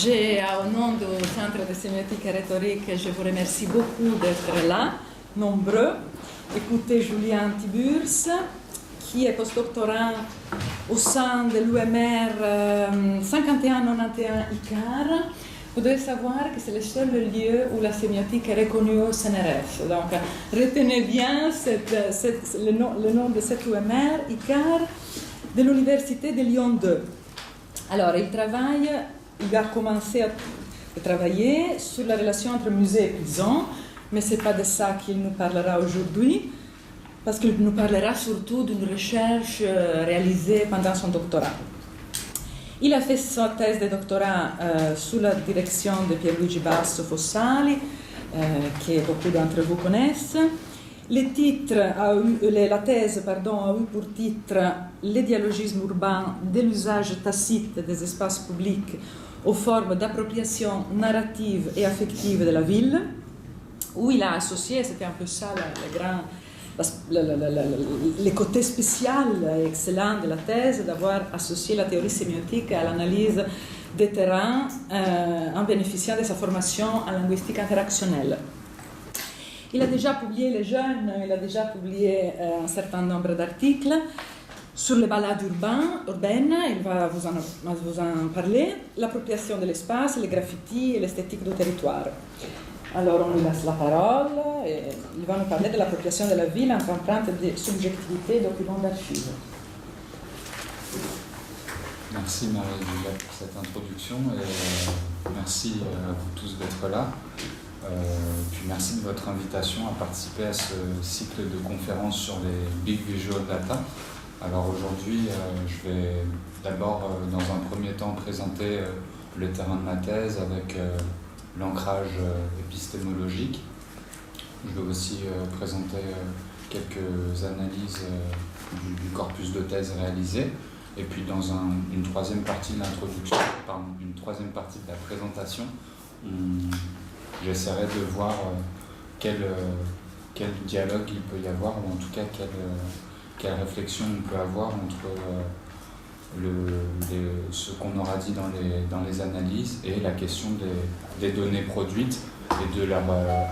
Au nom du Centre de sémiotique et rhétorique, je vous remercie beaucoup d'être là, nombreux. Écoutez Julien Tiburce, qui est postdoctorant au sein de l'UMR 5191 ICAR. Vous devez savoir que c'est le seul lieu où la sémiotique est reconnue au CNRF. Donc, retenez bien le nom de cette UMR ICAR de l'Université de Lyon 2. Alors, il a commencé à travailler sur la relation entre musée et prison, mais ce n'est pas de ça qu'il nous parlera aujourd'hui, parce qu'il nous parlera surtout d'une recherche réalisée pendant son doctorat. Il a fait sa thèse de doctorat sous la direction de Pierluigi Basso Fossali, que beaucoup d'entre vous connaissent. La thèse a eu pour titre « Les dialogismes urbains de l'usage tacite des espaces publics aux formes d'appropriation narrative et affective de la ville », où il a associé, c'était un peu ça le côté spécial et excellent de la thèse, d'avoir associé la théorie sémiotique à l'analyse des terrains en bénéficiant de sa formation en linguistique interactionnelle. Il a déjà publié Les Jeunes, il a déjà publié un certain nombre d'articles sur les balades urbaines, il va vous en parler, l'appropriation de l'espace, les graffitis et l'esthétique du territoire. Alors on lui laisse la parole et il va nous parler de l'appropriation de la ville en empreinte de subjectivité et documents d'archives. Merci Marie-Julia pour cette introduction et merci à vous tous d'être là. Puis merci de votre invitation à participer à ce cycle de conférences sur les Big Visual Data. Alors aujourd'hui, je vais d'abord, dans un premier temps, présenter le terrain de ma thèse avec l'ancrage épistémologique. Je vais aussi présenter quelques analyses du corpus de thèse réalisé. Et puis dans une troisième partie de l'introduction, une troisième partie de la présentation, j'essaierai de voir quel dialogue il peut y avoir, ou en tout cas quelle réflexion on peut avoir entre ce qu'on aura dit dans les analyses et la question des données produites et de leur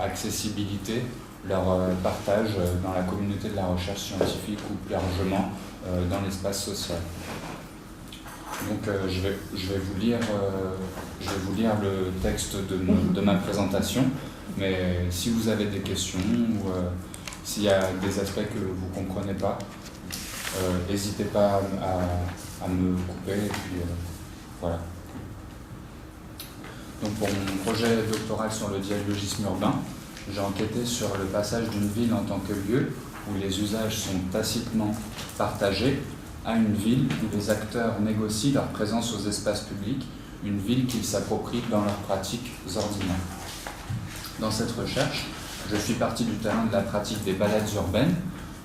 accessibilité, leur partage dans la communauté de la recherche scientifique ou plus largement dans l'espace social. Donc je vais vous lire le texte de ma présentation, mais si vous avez des questions ou s'il y a des aspects que vous ne comprenez pas, n'hésitez pas à me couper et puis voilà. Donc pour mon projet doctoral sur le dialogisme urbain, j'ai enquêté sur le passage d'une ville en tant que lieu où les usages sont tacitement partagés à une ville où les acteurs négocient leur présence aux espaces publics, une ville qu'ils s'approprient dans leurs pratiques ordinaires. Dans cette recherche, je suis parti du terrain de la pratique des balades urbaines,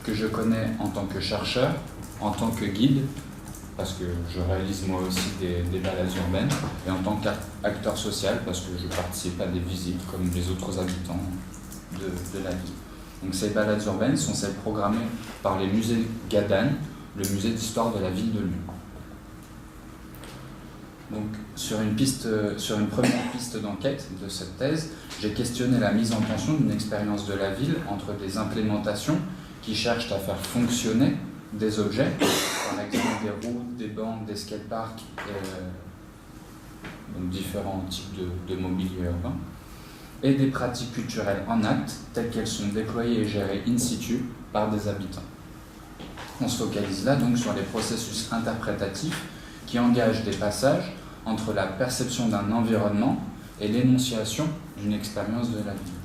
que je connais en tant que chercheur, en tant que guide, parce que je réalise moi aussi des balades urbaines, et en tant qu'acteur social, parce que je participe à des visites comme les autres habitants de la ville. Donc ces balades urbaines sont celles programmées par les musées Gadan, le musée d'histoire de la ville de Lyon. Donc, sur une première piste d'enquête de cette thèse, j'ai questionné la mise en tension d'une expérience de la ville entre des implémentations qui cherchent à faire fonctionner des objets, par exemple des routes, des banques, des skateparks, donc différents types de mobilier urbain, et des pratiques culturelles en acte, telles qu'elles sont déployées et gérées in situ par des habitants. On se focalise là donc sur les processus interprétatifs qui engagent des passages entre la perception d'un environnement et l'énonciation d'une expérience de la ville.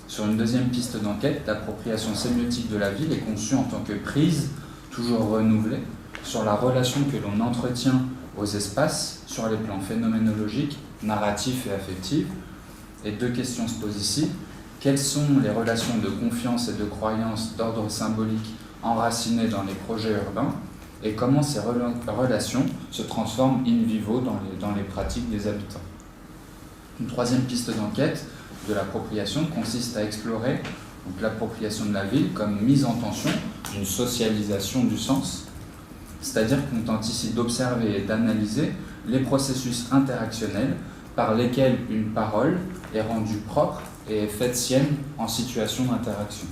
Sur une deuxième piste d'enquête, l'appropriation sémiotique de la ville est conçue en tant que prise, toujours renouvelée, sur la relation que l'on entretient aux espaces sur les plans phénoménologiques, narratifs et affectifs. Et deux questions se posent ici. Quelles sont les relations de confiance et de croyance d'ordre symbolique enracinées dans les projets urbains, et comment ces relations se transforment in vivo dans les pratiques des habitants. Une troisième piste d'enquête de l'appropriation consiste à explorer l'appropriation de la ville comme mise en tension d'une socialisation du sens, c'est-à-dire qu'on tente ici d'observer et d'analyser les processus interactionnels par lesquels une parole est rendue propre et est faite sienne en situation d'interaction.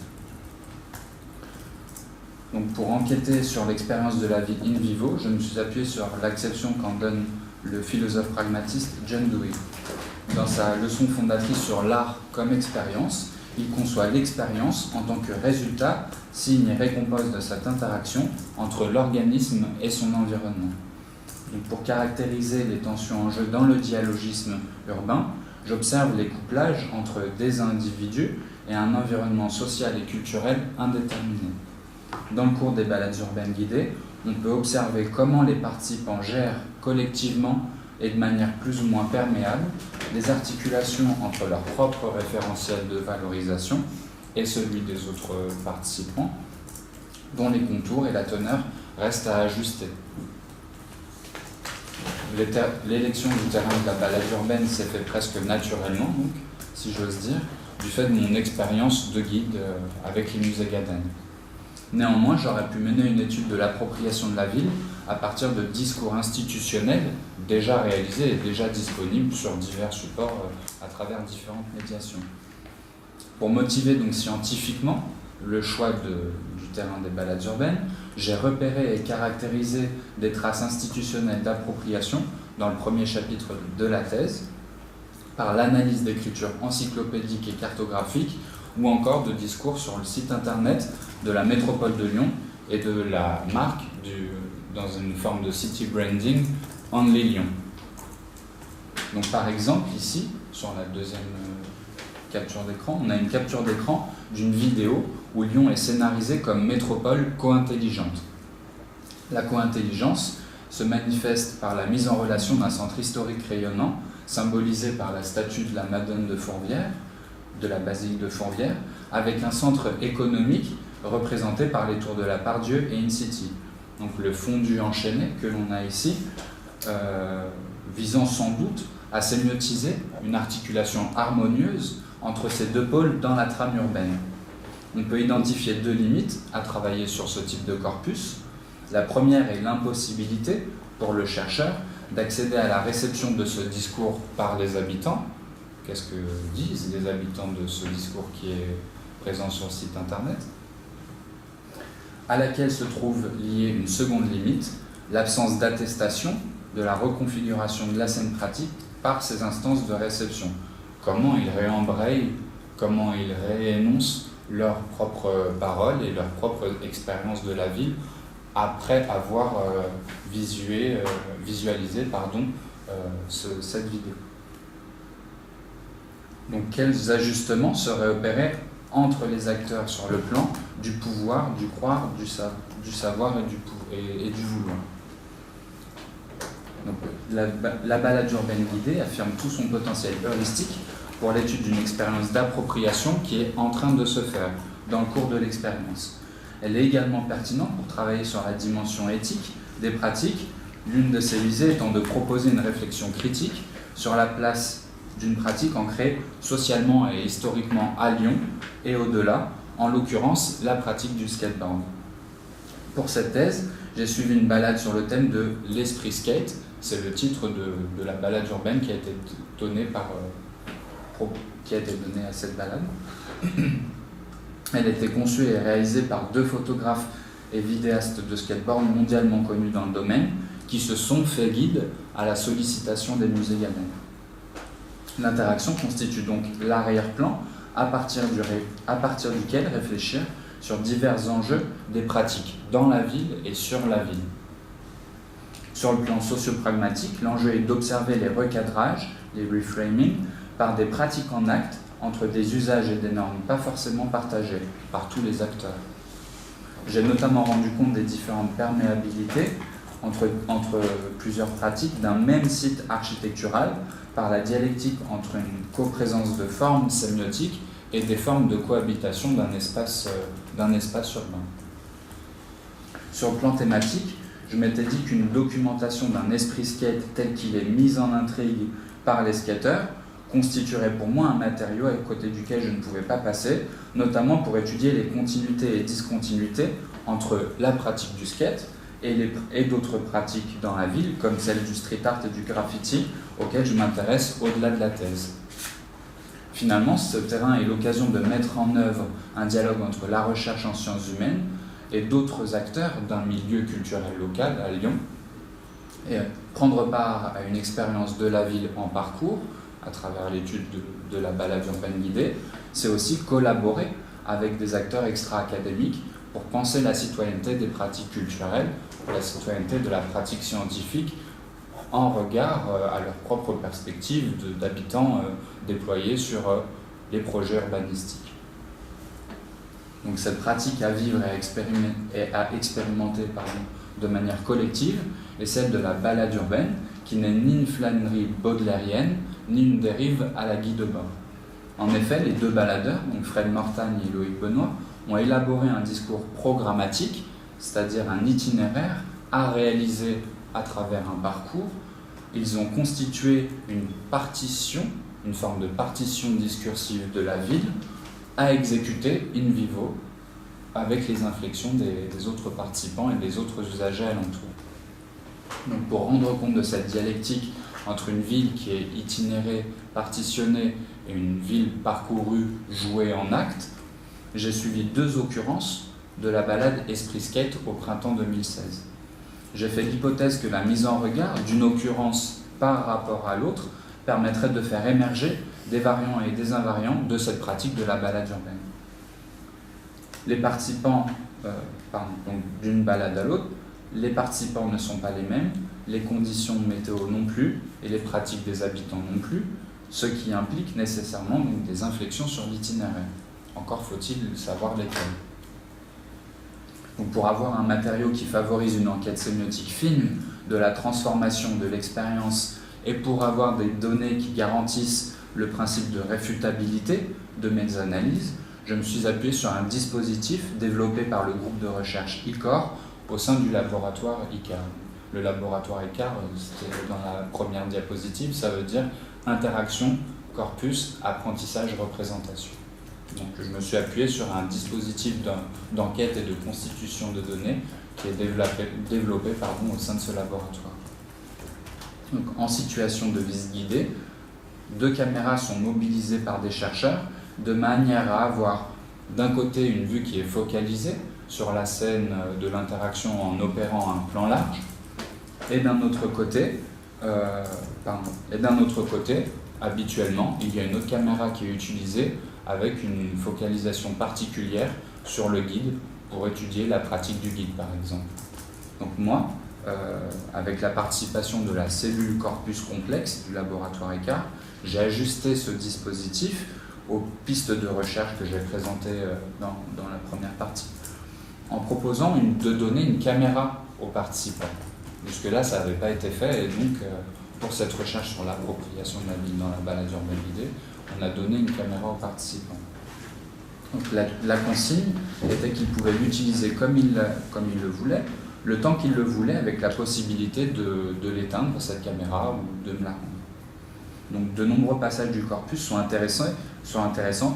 Donc pour enquêter sur l'expérience de la vie in vivo, je me suis appuyé sur l'acception qu'en donne le philosophe pragmatiste John Dewey. Dans sa leçon fondatrice sur l'art comme expérience, il conçoit l'expérience en tant que résultat, signe et récompense de cette interaction entre l'organisme et son environnement. Donc pour caractériser les tensions en jeu dans le dialogisme urbain, j'observe les couplages entre des individus et un environnement social et culturel indéterminé. Dans le cours des balades urbaines guidées, on peut observer comment les participants gèrent collectivement et de manière plus ou moins perméable les articulations entre leur propre référentiel de valorisation et celui des autres participants, dont les contours et la teneur restent à ajuster. L'élection du terrain de la balade urbaine s'est fait presque naturellement, donc, si j'ose dire, du fait de mon expérience de guide avec les musées Gaden. Néanmoins, j'aurais pu mener une étude de l'appropriation de la ville à partir de discours institutionnels déjà réalisés et déjà disponibles sur divers supports à travers différentes médiations. Pour motiver donc scientifiquement le choix du terrain des balades urbaines, j'ai repéré et caractérisé des traces institutionnelles d'appropriation dans le premier chapitre de la thèse, par l'analyse d'écriture encyclopédique et cartographique, ou encore de discours sur le site internet de la métropole de Lyon et de la marque dans une forme de city branding Only Lyon. Donc par exemple ici, sur la deuxième capture d'écran, on a une capture d'écran d'une vidéo où Lyon est scénarisée comme métropole co-intelligente. La co-intelligence se manifeste par la mise en relation d'un centre historique rayonnant, symbolisé par la statue de la Madone de Fourvière, de la basilique de Fourvière, avec un centre économique représenté par les tours de la Part-Dieu et InCity. Donc le fondu enchaîné que l'on a ici, visant sans doute à sémiotiser une articulation harmonieuse entre ces deux pôles dans la trame urbaine. On peut identifier deux limites à travailler sur ce type de corpus. La première est l'impossibilité pour le chercheur d'accéder à la réception de ce discours par les habitants. Qu'est-ce que disent les habitants de ce discours qui est présent sur le site internet, à laquelle se trouve liée une seconde limite, l'absence d'attestation de la reconfiguration de la scène pratique par ces instances de réception. Comment ils réembrayent, comment ils réénoncent leurs propres paroles et leur propre expérience de la ville après avoir visualisé cette vidéo. Donc quels ajustements seraient opérés entre les acteurs sur le plan du pouvoir, du croire, du savoir et du vouloir. Donc, la balade urbaine guidée affirme tout son potentiel heuristique pour l'étude d'une expérience d'appropriation qui est en train de se faire dans le cours de l'expérience. Elle est également pertinente pour travailler sur la dimension éthique des pratiques, l'une de ses visées étant de proposer une réflexion critique sur la place d'une pratique ancrée socialement et historiquement à Lyon et au-delà, en l'occurrence la pratique du skateboard. Pour cette thèse, j'ai suivi une balade sur le thème de l'esprit skate, c'est le titre de la balade urbaine qui a été donnée à cette balade. Elle a été conçue et réalisée par deux photographes et vidéastes de skateboard mondialement connus dans le domaine, qui se sont fait guide à la sollicitation des musées Gaden. L'interaction constitue donc l'arrière-plan à partir duquel réfléchir sur divers enjeux des pratiques dans la ville et sur la ville. Sur le plan socio-pragmatique, l'enjeu est d'observer les recadrages, les reframing, par des pratiques en acte entre des usages et des normes pas forcément partagés par tous les acteurs. J'ai notamment rendu compte des différentes perméabilités entre plusieurs pratiques d'un même site architectural par la dialectique entre une coprésence de formes sémiotiques et des formes de cohabitation d'un espace urbain. Sur le plan thématique, je m'étais dit qu'une documentation d'un esprit skate tel qu'il est mis en intrigue par les skateurs constituerait pour moi un matériau à côté duquel je ne pouvais pas passer, notamment pour étudier les continuités et discontinuités entre la pratique du skate et d'autres pratiques dans la ville, comme celle du street art et du graffiti, auxquelles je m'intéresse au-delà de la thèse. Finalement, ce terrain est l'occasion de mettre en œuvre un dialogue entre la recherche en sciences humaines et d'autres acteurs d'un milieu culturel local à Lyon, et prendre part à une expérience de la ville en parcours, à travers l'étude de la balade urbaine guidée, c'est aussi collaborer avec des acteurs extra-académiques pour penser la citoyenneté des pratiques culturelles, la citoyenneté de la pratique scientifique, en regard à leur propre perspective d'habitants déployés sur les projets urbanistiques. Donc cette pratique à vivre et à expérimenter de manière collective est celle de la balade urbaine, qui n'est ni une flânerie baudelairienne, ni une dérive à la Guy Debord. En effet, les deux baladeurs, donc Fred Mortagne et Loïc Benoît, ont élaboré un discours programmatique, c'est-à-dire un itinéraire à réaliser à travers un parcours. Ils ont constitué une partition, une forme de partition discursive de la ville, à exécuter in vivo, avec les inflexions des autres participants et des autres usagers alentours. Donc pour rendre compte de cette dialectique entre une ville qui est itinérée, partitionnée, et une ville parcourue, jouée en actes, j'ai suivi deux occurrences de la balade Esprit Skate au printemps 2016. J'ai fait l'hypothèse que la mise en regard d'une occurrence par rapport à l'autre permettrait de faire émerger des variants et des invariants de cette pratique de la balade urbaine. Les participants, donc d'une balade à l'autre, les participants ne sont pas les mêmes, les conditions météo non plus, et les pratiques des habitants non plus, ce qui implique nécessairement donc, des inflexions sur l'itinéraire. Encore faut-il savoir lesquelles. Donc pour avoir un matériau qui favorise une enquête sémiotique fine de la transformation de l'expérience et pour avoir des données qui garantissent le principe de réfutabilité de mes analyses, je me suis appuyé sur un dispositif développé par le groupe de recherche ICOR au sein du laboratoire ICAR. Le laboratoire ICAR, c'était dans la première diapositive, ça veut dire interaction, corpus, apprentissage, représentation. Donc je me suis appuyé sur un dispositif d'enquête et de constitution de données qui est développé au sein de ce laboratoire. Donc, en situation de visite guidée, 2 caméras sont mobilisées par des chercheurs de manière à avoir d'un côté une vue qui est focalisée sur la scène de l'interaction en opérant un plan large, et d'un autre côté, habituellement, il y a une autre caméra qui est utilisée avec une focalisation particulière sur le guide pour étudier la pratique du guide, par exemple. Donc moi, avec la participation de la cellule corpus complexe du laboratoire ICAR, j'ai ajusté ce dispositif aux pistes de recherche que j'ai présentées dans la première partie, en proposant de donner une caméra aux participants. Jusque-là, ça n'avait pas été fait, et donc, pour cette recherche sur l'appropriation de la ville dans la balade urbaine guidée, on a donné une caméra aux participants. Donc, la consigne était qu'ils pouvaient l'utiliser comme ils le voulaient, le temps qu'ils le voulaient, avec la possibilité de l'éteindre, cette caméra, ou de me la rendre. Donc, de nombreux passages du corpus sont intéressants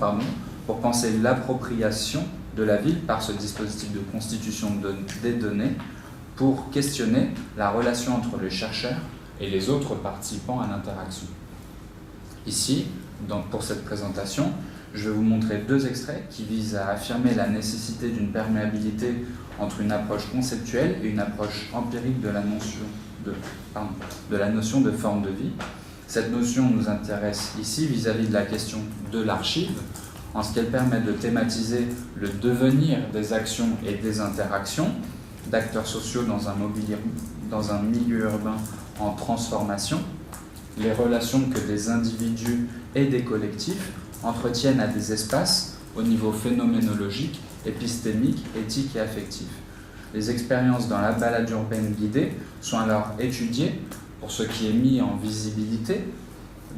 pour penser l'appropriation de la ville par ce dispositif de constitution des données, pour questionner la relation entre les chercheurs et les autres participants à l'interaction. Ici, pour cette présentation, je vais vous montrer 2 extraits qui visent à affirmer la nécessité d'une perméabilité entre une approche conceptuelle et une approche empirique de la notion de forme de vie. Cette notion nous intéresse ici vis-à-vis de la question de l'archive, en ce qu'elle permet de thématiser le devenir des actions et des interactions d'acteurs sociaux dans un milieu urbain en transformation, les relations que des individus et des collectifs entretiennent à des espaces au niveau phénoménologique, épistémique, éthique et affectif. Les expériences dans la balade urbaine guidée sont alors étudiées pour ce qui est mis en visibilité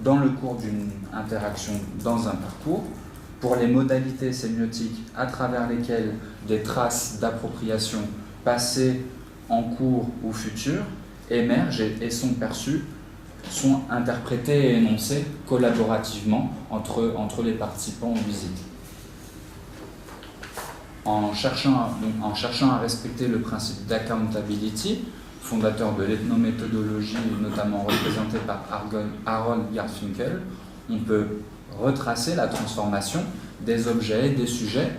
dans le cours d'une interaction dans un parcours, pour les modalités sémiotiques à travers lesquelles des traces d'appropriation passées, en cours ou futures émergent et sont perçues, sont interprétées et énoncées collaborativement entre les participants aux visites. en cherchant à respecter le principe d'accountability, fondateur de l'ethnométhodologie, notamment représenté par Harold Garfinkel, on peut retracer la transformation des objets et des sujets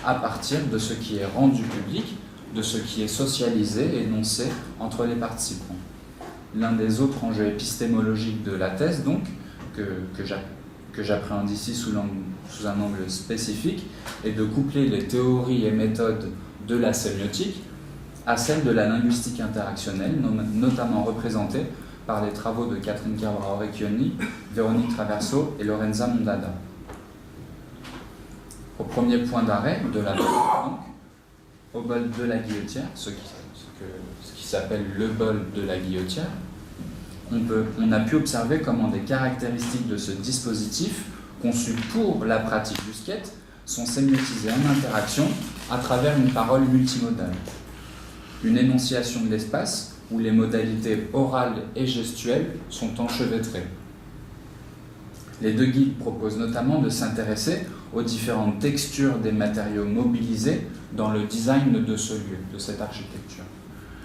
à partir de ce qui est rendu public, de ce qui est socialisé, énoncé entre les participants. L'un des autres enjeux épistémologiques de la thèse, donc, que j'appréhende ici sous un angle spécifique, est de coupler les théories et méthodes de la sémiotique à celles de la linguistique interactionnelle, notamment représentée par les travaux de Catherine Carvara-Orecchioni, Véronique Traverso et Lorenza Mondada. Au premier point d'arrêt de la donc, au bol de la guillotière, ce qui s'appelle le bol de la guillotière, on a pu observer comment des caractéristiques de ce dispositif, conçu pour la pratique du skate, sont sémiotisées en interaction à travers une parole multimodale. Une énonciation de l'espace où les modalités orales et gestuelles sont enchevêtrées. Les deux guides proposent notamment de s'intéresser aux différentes textures des matériaux mobilisés dans le design de ce lieu, de cette architecture.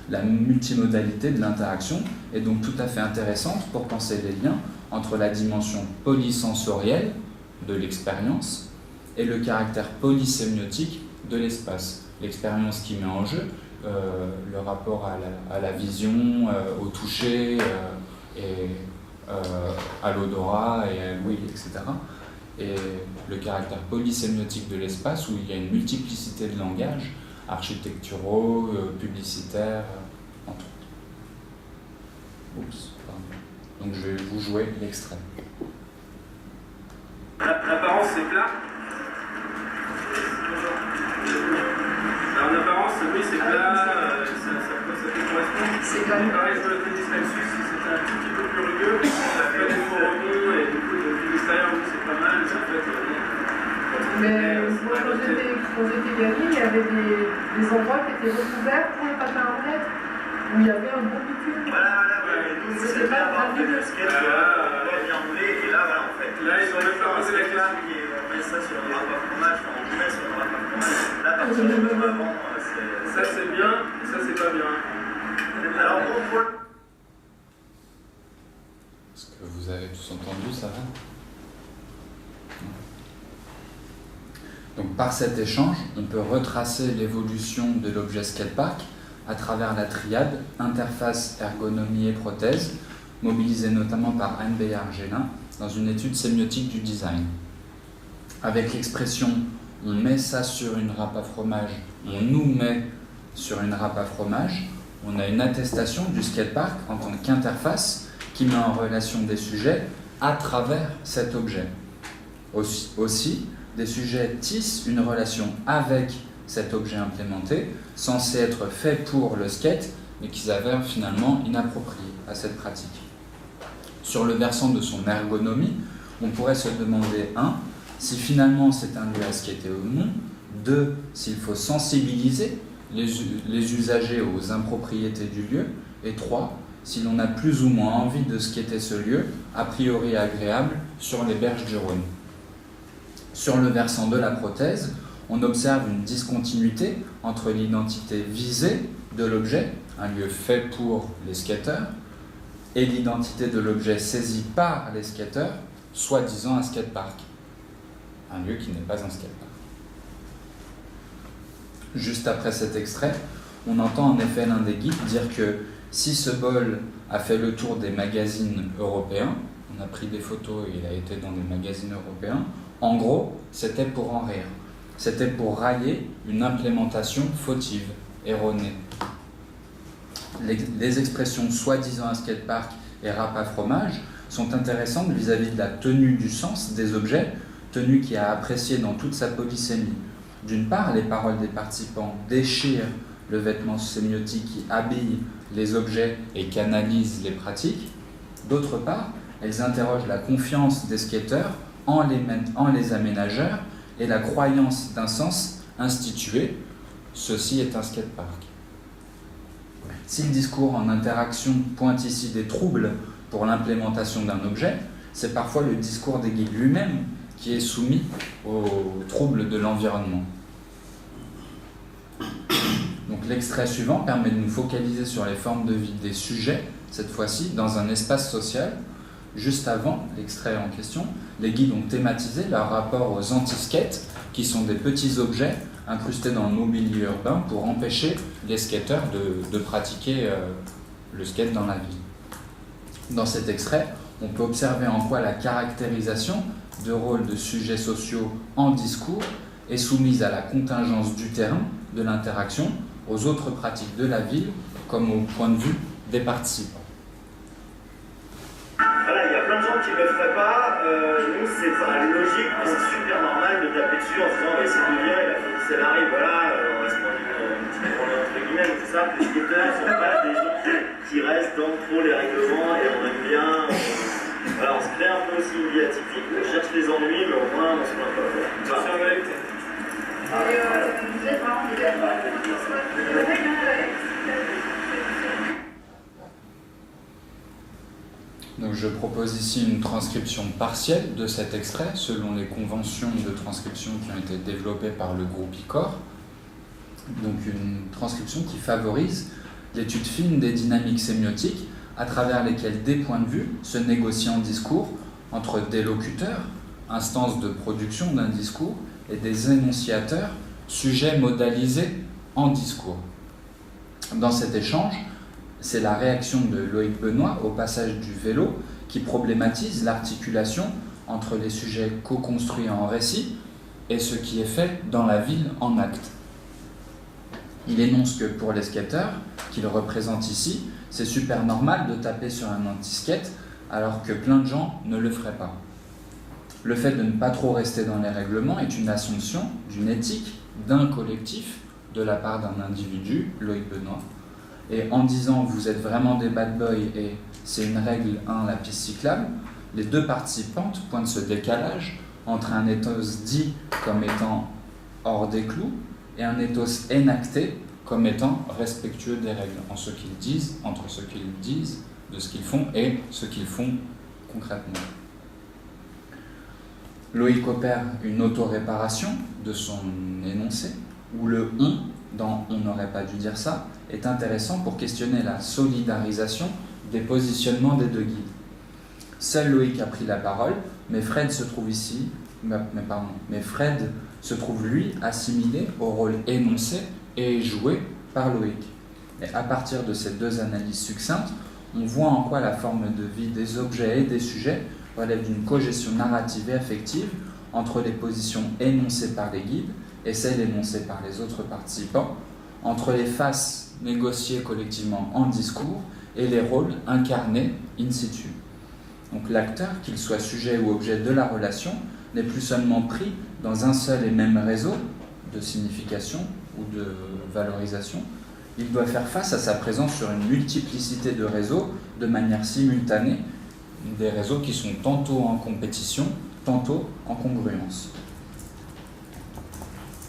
La multimodalité de l'interaction est donc tout à fait intéressante pour penser les liens entre la dimension polysensorielle de l'expérience et le caractère polysémiotique de l'espace. L'expérience qui met en jeu le rapport à la vision, au toucher, et à l'odorat et à l'ouïe, etc. Et le caractère polysémiotique de l'espace où il y a une multiplicité de langages architecturaux, publicitaires, entre autres. Oups, pardon. Donc je vais vous jouer l'extrait. L'apparence c'est plat. Alors en apparence, oui c'est plat, ça peut correspondre. C'est pareil sur le tennis Lexus, si c'était un petit peu plus rugueux, ça fait des faux rebonds et du coup de l'extérieur oui c'est pas mal, mais en fait mais moi quand j'étais gamine, il y avait des endroits qui étaient recouverts pour le patin à roulettes, où il y avait un bon bitume. Voilà, nous c'est pas avoir fait le skate, bien roulé, et là voilà en fait. Là ils ont même pas posé la classe. On met ça sur le rapport fromage, on met sur le rapport fromage. Là par contre, avant, ça c'est bien, et ça c'est pas bien. Alors pour Est-ce que vous avez tous entendu ça va ? Donc, par cet échange, on peut retracer l'évolution de l'objet skatepark à travers la triade interface, ergonomie et prothèse, mobilisée notamment par Anne Beyer-Gélin dans une étude sémiotique du design. Avec l'expression « on met ça sur une râpe à fromage, on nous met sur une râpe à fromage », on a une attestation du skatepark en tant qu'interface qui met en relation des sujets à travers cet objet. Aussi, des sujets tissent une relation avec cet objet implémenté, censé être fait pour le skate, mais qui s'avère finalement inapproprié à cette pratique. Sur le versant de son ergonomie, on pourrait se demander 1. Si finalement c'est un lieu à skater ou non, 2. S'il faut sensibiliser les usagers aux impropriétés du lieu, et 3. Si l'on a plus ou moins envie de skater ce lieu, a priori agréable, sur les berges du Rhône. Sur le versant de la prothèse, on observe une discontinuité entre l'identité visée de l'objet, un lieu fait pour les skateurs, et l'identité de l'objet saisi par les skateurs, soi-disant un skatepark, un lieu qui n'est pas un skatepark. Juste après cet extrait, on entend en effet l'un des guides dire que si ce bol a fait le tour des magazines européens, on a pris des photos et il a été dans des magazines européens, en gros, c'était pour en rire. C'était pour railler une implémentation fautive, erronée. Les expressions soi-disant un skatepark et râpe à fromage sont intéressantes vis-à-vis de la tenue du sens des objets, tenue qui a apprécié dans toute sa polysémie. D'une part, les paroles des participants déchirent le vêtement sémiotique qui habille les objets et canalise les pratiques. D'autre part, elles interrogent la confiance des skateurs en les aménageurs et la croyance d'un sens institué, ceci est un skatepark. Si le discours en interaction pointe ici des troubles pour l'implémentation d'un objet, c'est parfois le discours des guides lui-même qui est soumis aux troubles de l'environnement. Donc l'extrait suivant permet de nous focaliser sur les formes de vie des sujets, cette fois-ci dans un espace social. Juste avant l'extrait en question, les guides ont thématisé leur rapport aux anti-skates, qui sont des petits objets incrustés dans le mobilier urbain pour empêcher les skateurs de pratiquer le skate dans la ville. Dans cet extrait, on peut observer en quoi la caractérisation de rôles de sujets sociaux en discours est soumise à la contingence du terrain, de l'interaction, aux autres pratiques de la ville, comme au point de vue des participants. Voilà, il y a plein de gens qui ne le feraient pas. Nous, c'est logique, mais c'est super normal de taper dessus en se disant c'est le lien, il a fait du scénario, voilà, on va se prendre une petite journée entre guillemets, tout ça. Les skateurs ne sont pas des gens qui restent dans trop les règlements et on aime bien. Voilà, on se crée un peu aussi une vie atypique, on cherche les ennuis, mais au moins on se plaint pas. Vous êtes vraiment des gars Donc je propose ici une transcription partielle de cet extrait selon les conventions de transcription qui ont été développées par le groupe ICOR. Donc une transcription qui favorise l'étude fine des dynamiques sémiotiques à travers lesquelles des points de vue se négocient en discours entre des locuteurs, instances de production d'un discours, et des énonciateurs, sujets modalisés en discours. Dans cet échange, c'est la réaction de Loïc Benoît au passage du vélo qui problématise l'articulation entre les sujets co-construits en récit et ce qui est fait dans la ville en acte. Il énonce que pour les skateurs, qu'il représente ici, c'est super normal de taper sur un anti-skate alors que plein de gens ne le feraient pas. Le fait de ne pas trop rester dans les règlements est une assumption d'une éthique, d'un collectif, de la part d'un individu, Loïc Benoît. Et en disant vous êtes vraiment des bad boys et c'est une règle 1, la piste cyclable, les deux participantes pointent ce décalage entre un ethos dit comme étant hors des clous et un ethos énacté comme étant respectueux des règles en ce qu'ils disent, entre ce qu'ils disent, de ce qu'ils font et ce qu'ils font concrètement. Loïc opère une autoréparation de son énoncé, où le « on » dans « on n'aurait pas dû dire ça » est intéressant pour questionner la solidarisation des positionnements des deux guides. Seul Loïc a pris la parole, mais Fred se trouve lui assimilé au rôle énoncé et joué par Loïc. Et à partir de ces deux analyses succinctes, on voit en quoi la forme de vie des objets et des sujets relève d'une cogestion narrative et affective entre les positions énoncées par les guides et celles énoncées par les autres participants, entre les faces négociées collectivement en discours et les rôles incarnés in situ. Donc l'acteur, qu'il soit sujet ou objet de la relation, n'est plus seulement pris dans un seul et même réseau de signification ou de valorisation, il doit faire face à sa présence sur une multiplicité de réseaux de manière simultanée, des réseaux qui sont tantôt en compétition, tantôt en congruence.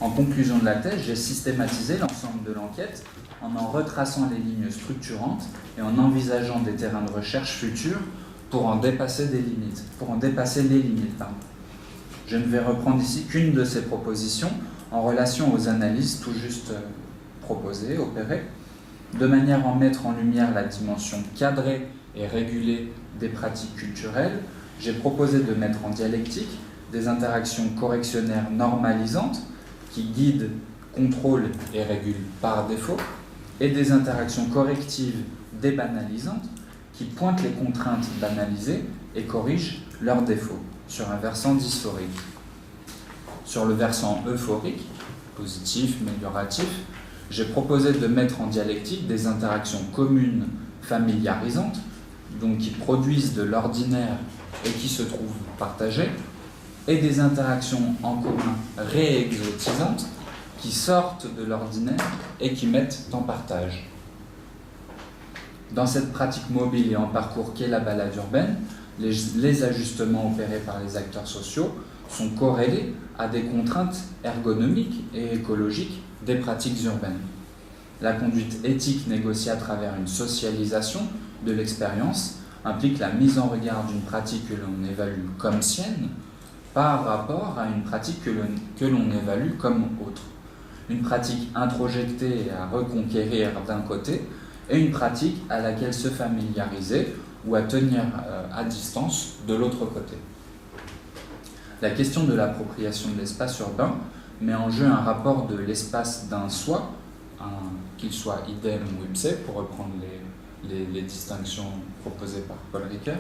En conclusion de la thèse, j'ai systématisé l'ensemble de l'enquête en retraçant les lignes structurantes et en envisageant des terrains de recherche futurs pour en dépasser les limites. Je ne vais reprendre ici qu'une de ces propositions en relation aux analyses tout juste proposées, opérées, de manière à en mettre en lumière la dimension cadrée et régulée des pratiques culturelles. J'ai proposé de mettre en dialectique des interactions correctionnaires normalisantes qui guident, contrôlent et régulent par défaut, et des interactions correctives débanalisantes qui pointent les contraintes banalisées et corrigent leurs défauts, sur un versant dysphorique. Sur le versant euphorique, positif, amélioratif, j'ai proposé de mettre en dialectique des interactions communes familiarisantes, donc qui produisent de l'ordinaire et qui se trouvent partagées, et des interactions en commun réexotisantes qui sortent de l'ordinaire et qui mettent en partage. Dans cette pratique mobile et en parcours qu'est la balade urbaine, les ajustements opérés par les acteurs sociaux sont corrélés à des contraintes ergonomiques et écologiques des pratiques urbaines. La conduite éthique négociée à travers une socialisation de l'expérience implique la mise en regard d'une pratique que l'on évalue comme sienne par rapport à une pratique que l'on évalue comme autre. une pratique introjectée et à reconquérir d'un côté, et une pratique à laquelle se familiariser ou à tenir à distance de l'autre côté. La question de l'appropriation de l'espace urbain met en jeu un rapport de l'espace d'un soi, qu'il soit idem ou ipse, pour reprendre les distinctions proposées par Paul Ricoeur,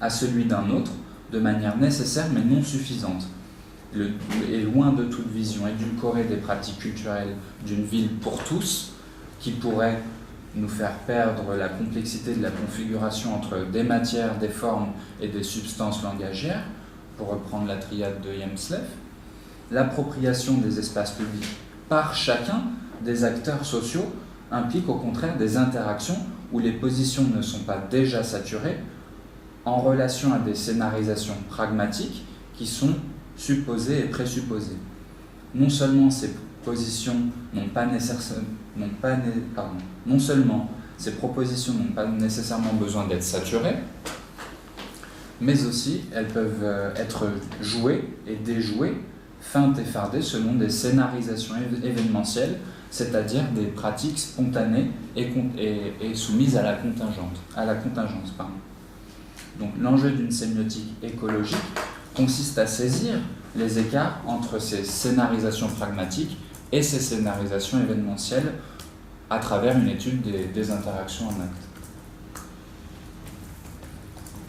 à celui d'un autre, de manière nécessaire mais non suffisante, et loin de toute vision édulcorée des pratiques culturelles d'une ville pour tous, qui pourrait nous faire perdre la complexité de la configuration entre des matières, des formes et des substances langagières, pour reprendre la triade de Hjelmslev. L'appropriation des espaces publics par chacun des acteurs sociaux implique au contraire des interactions où les positions ne sont pas déjà saturées, en relation à des scénarisations pragmatiques qui sont supposées et présupposées. Non seulement ces positions non seulement ces propositions n'ont pas nécessairement besoin d'être saturées, mais aussi elles peuvent être jouées et déjouées, feintes et fardées selon des scénarisations événementielles, c'est-à-dire des pratiques spontanées et soumises à la contingence. Donc l'enjeu d'une sémiotique écologique consiste à saisir les écarts entre ces scénarisations pragmatiques et ces scénarisations événementielles à travers une étude des interactions en acte.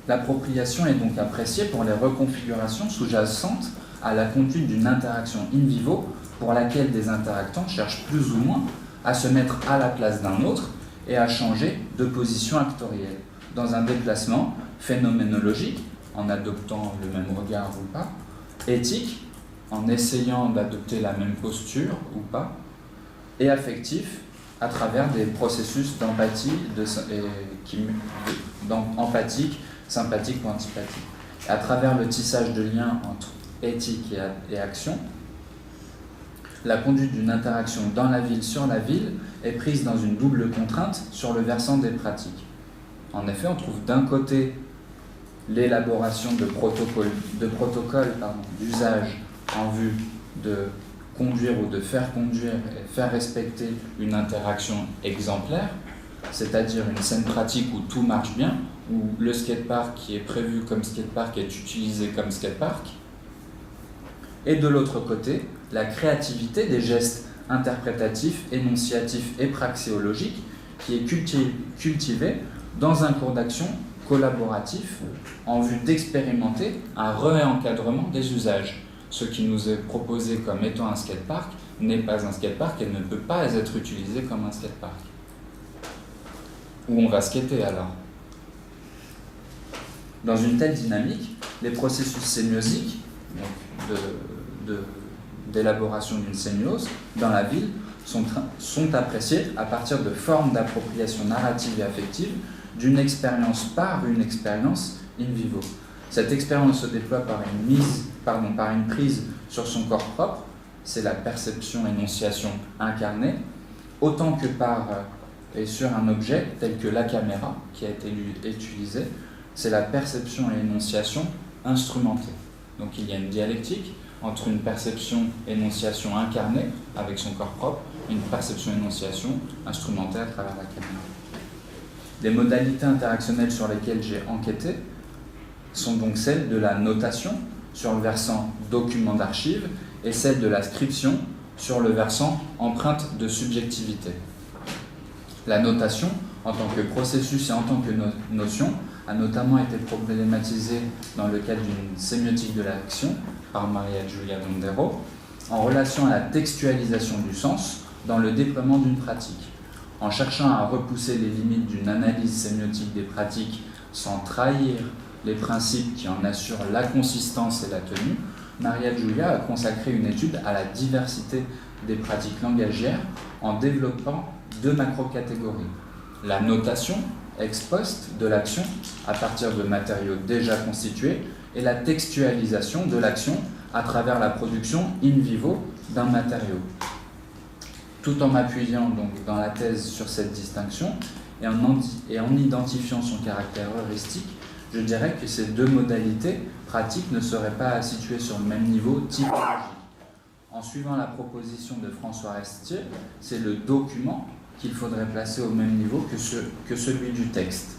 L'appropriation est donc appréciée pour les reconfigurations sous-jacentes à la conduite d'une interaction in vivo pour laquelle des interactants cherchent plus ou moins à se mettre à la place d'un autre et à changer de position actorielle, dans un déplacement phénoménologique, en adoptant le même regard ou pas, éthique, en essayant d'adopter la même posture ou pas, et affectif, à travers des processus d'empathie, empathique, sympathique ou antipathique. Et à travers le tissage de liens entre éthique et action, la conduite d'une interaction dans la ville sur la ville est prise dans une double contrainte sur le versant des pratiques. En effet, on trouve d'un côté l'élaboration de protocoles d'usage en vue de conduire ou de faire conduire et faire respecter une interaction exemplaire, c'est-à-dire une scène pratique où tout marche bien, où le skatepark qui est prévu comme skatepark est utilisé comme skatepark, et de l'autre côté, la créativité des gestes interprétatifs, énonciatifs et praxéologiques qui est cultivée dans un cours d'action collaboratif en vue d'expérimenter un réencadrement des usages. Ce qui nous est proposé comme étant un skatepark n'est pas un skatepark et ne peut pas être utilisé comme un skatepark. Où on va skater alors? Dans une telle dynamique, les processus sémiosiques, d'élaboration d'une sémiose dans la ville, sont appréciés à partir de formes d'appropriation narrative et affective d'une expérience par une expérience in vivo. Cette expérience se déploie par une prise sur son corps propre, c'est la perception-énonciation incarnée, autant que et sur un objet tel que la caméra qui a été utilisée, c'est la perception et énonciation instrumentée. Donc il y a une dialectique entre une perception-énonciation incarnée avec son corps propre et une perception-énonciation instrumentée à travers la caméra. Les modalités interactionnelles sur lesquelles j'ai enquêté sont donc celles de la notation sur le versant document d'archives et celles de la scription sur le versant empreinte de subjectivité. La notation, en tant que processus et en tant que notion, a notamment été problématisée dans le cadre d'une sémiotique de l'action par Maria Giulia Dondero, en relation à la textualisation du sens dans le déploiement d'une pratique. En cherchant à repousser les limites d'une analyse sémiotique des pratiques sans trahir les principes qui en assurent la consistance et la tenue, Maria Giulia a consacré une étude à la diversité des pratiques langagières en développant deux macro-catégories. La notation ex post de l'action à partir de matériaux déjà constitués et la textualisation de l'action à travers la production in vivo d'un matériau. Tout en m'appuyant donc dans la thèse sur cette distinction et en identifiant son caractère heuristique, je dirais que ces deux modalités pratiques ne seraient pas situées sur le même niveau typologique. en suivant la proposition de François Restier, c'est le document qu'il faudrait placer au même niveau que celui du texte.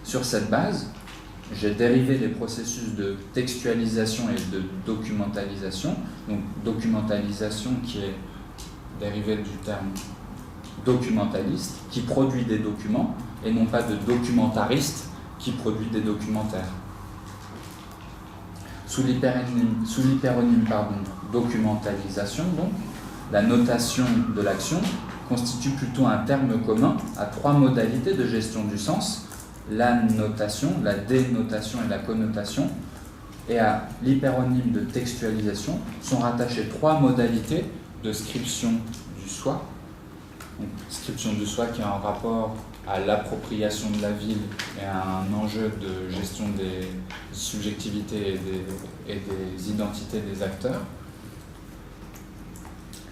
Sur cette base, j'ai dérivé les processus de textualisation et de documentalisation. Donc documentalisation qui est dérivé du terme documentaliste, qui produit des documents, et non pas de documentariste qui produit des documentaires. Sous l'hyperonyme documentalisation, donc, la notation de l'action constitue plutôt un terme commun à 3 modalités de gestion du sens: la notation, la dénotation et la connotation. Et à l'hyperonyme de textualisation sont rattachées 3 modalités de scription du soi. Donc, scription du soi qui est en rapport à l'appropriation de la ville et à un enjeu de gestion des subjectivités et des identités des acteurs.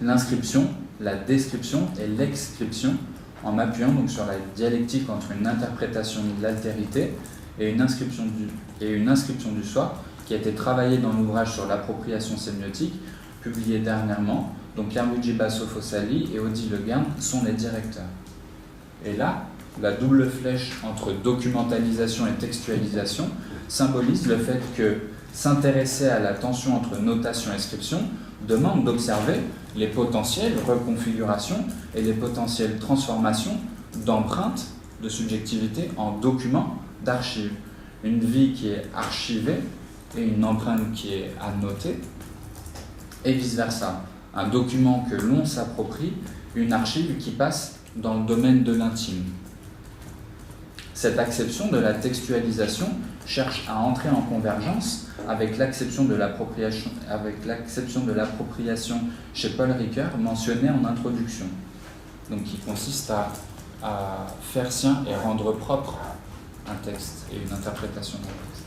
L'inscription, la description et l'exscription, en m'appuyant donc sur la dialectique entre une interprétation de l'altérité et une inscription du soi, qui a été travaillée dans l'ouvrage sur l'appropriation sémiotique, publié dernièrement, dont Pierluigi Basso-Fossali et Odile Le Guen sont les directeurs. Et là, la double flèche entre documentalisation et textualisation symbolise le fait que s'intéresser à la tension entre notation et inscription demande d'observer les potentielles reconfigurations et les potentielles transformations d'empreintes de subjectivité en documents d'archives. Une vie qui est archivée et une empreinte qui est annotée, et vice-versa. Un document que l'on s'approprie, une archive qui passe dans le domaine de l'intime. Cette acception de la textualisation cherche à entrer en convergence avec l'acception de l'appropriation chez Paul Ricoeur mentionnée en introduction, donc qui consiste à faire sien et rendre propre un texte et une interprétation d'un texte.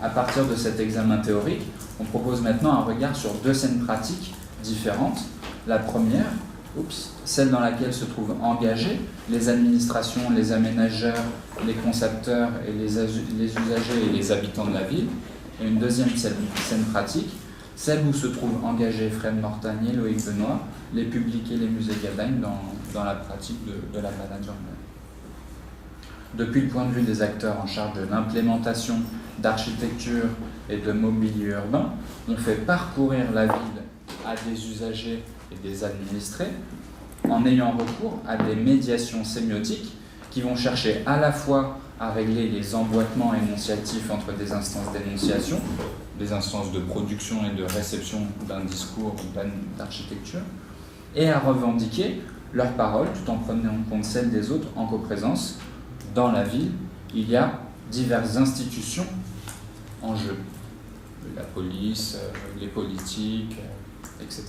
À partir de cet examen théorique, on propose maintenant un regard sur 2 scènes pratiques différentes. La première, celle dans laquelle se trouvent engagés les administrations, les aménageurs, les concepteurs et les usagers et les habitants de la ville. Et une deuxième scène pratique, celle où se trouvent engagés Fred Mortagnier, Loïc Benoît, les publics et les musées Gadagne dans la pratique de la balade urbaine. Depuis le point de vue des acteurs en charge de l'implémentation d'architecture et de mobilier urbain, on fait parcourir la ville à des usagers et des administrés en ayant recours à des médiations sémiotiques qui vont chercher à la fois à régler les emboîtements énonciatifs entre des instances d'énonciation, des instances de production et de réception d'un discours d'architecture, et à revendiquer leurs paroles tout en prenant en compte celles des autres en coprésence. Dans la ville, il y a diverses institutions en jeu. La police, les politiques, etc.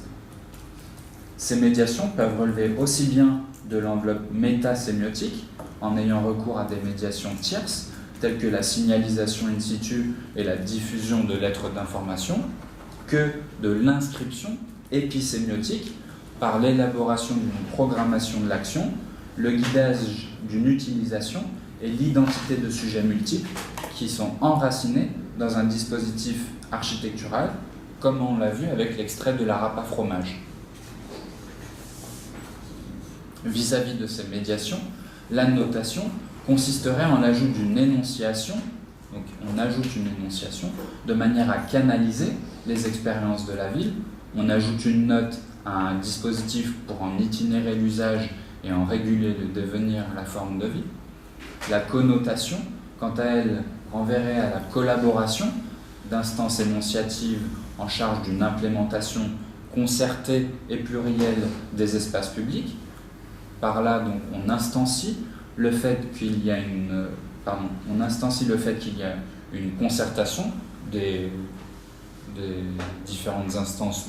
Ces médiations peuvent relever aussi bien de l'enveloppe métasémiotique, en ayant recours à des médiations tierces, telles que la signalisation in situ et la diffusion de lettres d'information, que de l'inscription épisémiotique, par l'élaboration d'une programmation de l'action, le guidage d'une utilisation et l'identité de sujets multiples qui sont enracinés dans un dispositif architectural, comme on l'a vu avec l'extrait de la râpe à fromage. Vis-à-vis de ces médiations, la notation consisterait en l'ajout d'une énonciation, donc on ajoute une énonciation, de manière à canaliser les expériences de la ville. On ajoute une note à un dispositif pour en itinérer l'usage et en réguler le devenir, la forme de vie. La connotation, quant à elle, renverrait à la collaboration d'instances énonciatives en charge d'une implémentation concertée et plurielle des espaces publics. Par là, donc, on instancie le fait qu'il y a une concertation des différentes instances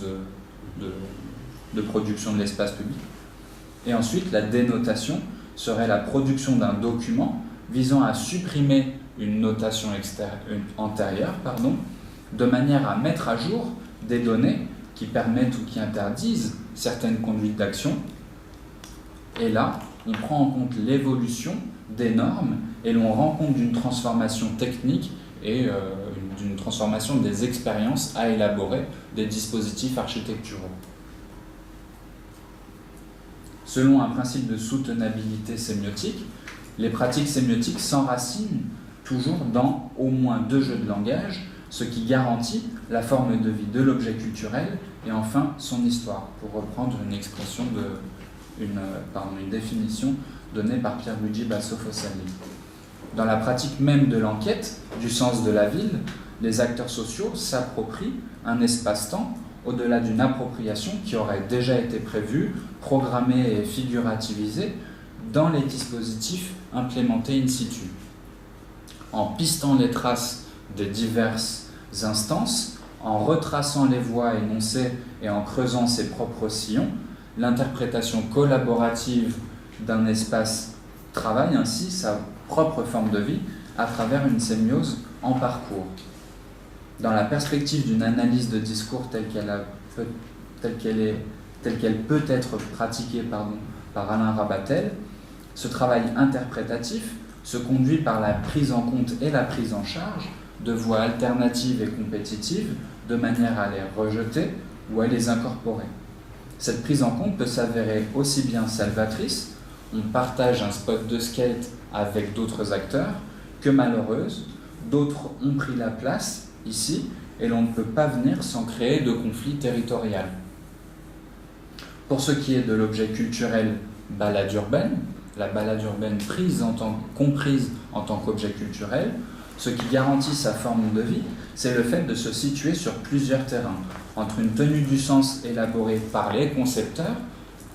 de production de l'espace public. Et ensuite, la dénotation serait la production d'un document visant à supprimer une notation antérieure, de manière à mettre à jour des données qui permettent ou qui interdisent certaines conduites d'action. Et là, on prend en compte l'évolution des normes et l'on rend compte d'une transformation technique et une d'une transformation des expériences à élaborer des dispositifs architecturaux. Selon un principe de soutenabilité sémiotique, les pratiques sémiotiques s'enracinent toujours dans au moins 2 jeux de langage, ce qui garantit la forme de vie de l'objet culturel et enfin son histoire, pour reprendre une expression une définition donnée par Pierluigi Basso-Fossalli. Dans la pratique même de l'enquête du sens de la ville, les acteurs sociaux s'approprient un espace-temps au-delà d'une appropriation qui aurait déjà été prévue, programmée et figurativisée dans les dispositifs implémentés in situ. En pistant les traces des diverses instances, en retraçant les voies énoncées et en creusant ses propres sillons, l'interprétation collaborative d'un espace travaille ainsi sa propre forme de vie à travers une sémiose en parcours. Dans la perspective d'une analyse de discours telle qu'elle peut être pratiquée par Alain Rabatel, ce travail interprétatif se conduit par la prise en compte et la prise en charge de voies alternatives et compétitives de manière à les rejeter ou à les incorporer. Cette prise en compte peut s'avérer aussi bien salvatrice, on partage un spot de skate avec d'autres acteurs, que malheureuse, d'autres ont pris la place ici et l'on ne peut pas venir sans créer de conflit territorial. Pour ce qui est de l'objet culturel balade urbaine, la balade urbaine comprise en tant qu'objet culturel, ce qui garantit sa forme de vie, c'est le fait de se situer sur plusieurs terrains, entre une tenue du sens élaborée par les concepteurs,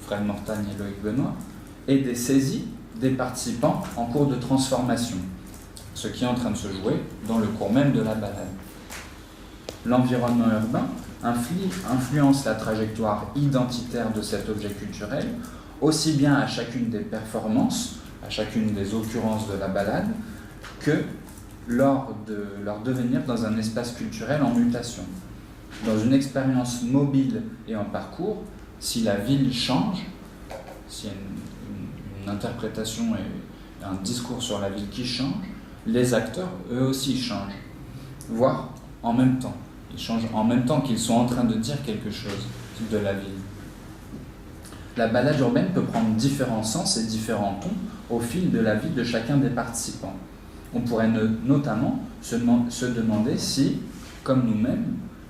Fred Mortagne et Loïc Benoît, et des saisies des participants en cours de transformation, ce qui est en train de se jouer dans le cours même de la balade. L'environnement urbain influence la trajectoire identitaire de cet objet culturel, aussi bien à chacune des performances, à chacune des occurrences de la balade, que lors de leur devenir dans un espace culturel en mutation. Dans une expérience mobile et en parcours, si la ville change, s'il y a une interprétation et un discours sur la ville qui change, les acteurs, eux aussi, changent, voire en même temps. Ils changent en même temps qu'ils sont en train de dire quelque chose de la ville. La balade urbaine peut prendre différents sens et différents tons au fil de la vie de chacun des participants. On pourrait notamment se demander si, comme nous-mêmes,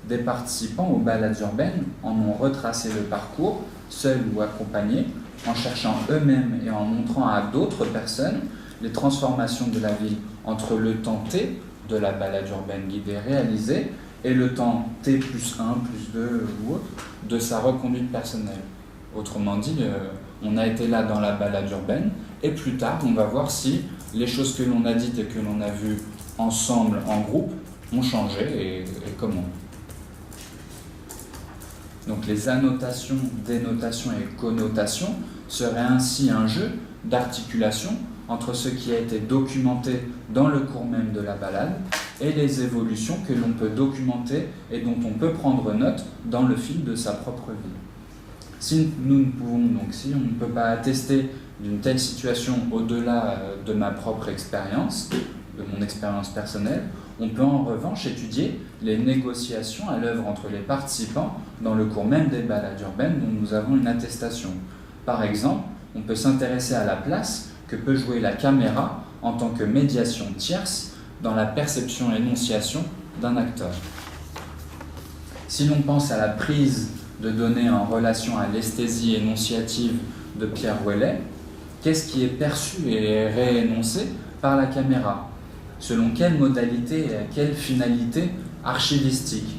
des participants aux balades urbaines en ont retracé le parcours, seuls ou accompagnés, en cherchant eux-mêmes et en montrant à d'autres personnes les transformations de la ville entre le temps T de la balade urbaine guidée réalisée et le temps T plus 1, plus 2 ou autre de sa reconduite personnelle. Autrement dit, on a été là dans la balade urbaine et plus tard, on va voir si les choses que l'on a dites et que l'on a vues ensemble, en groupe, ont changé et comment. Donc les annotations, dénotations et connotations seraient ainsi un jeu d'articulation entre ce qui a été documenté dans le cours même de la balade et les évolutions que l'on peut documenter et dont on peut prendre note dans le fil de sa propre vie. Si on ne peut pas attester d'une telle situation au-delà de ma propre expérience, de mon expérience personnelle, on peut en revanche étudier les négociations à l'œuvre entre les participants dans le cours même des balades urbaines dont nous avons une attestation. Par exemple, on peut s'intéresser à la place que peut jouer la caméra en tant que médiation tierce dans la perception et énonciation d'un acteur. Si l'on pense à la prise de données en relation à l'esthésie énonciative de Pierre Ouellet, qu'est-ce qui est perçu et réénoncé par la caméra? Selon quelle modalité et à quelle finalité archivistique?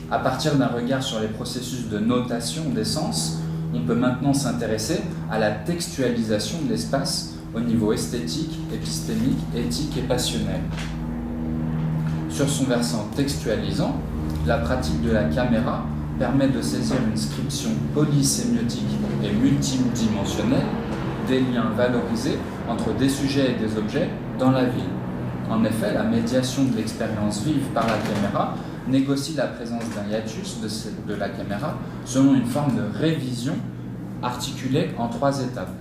À partir d'un regard sur les processus de notation des sens, on peut maintenant s'intéresser à la textualisation de l'espace au niveau esthétique, épistémique, éthique et passionnel. Sur son versant textualisant, la pratique de la caméra permet de saisir une scription polysémiotique et multidimensionnelle des liens valorisés entre des sujets et des objets dans la ville. En effet, la médiation de l'expérience vive par la caméra négocie la présence d'un hiatus de la caméra selon une forme de révision articulée en 3 étapes.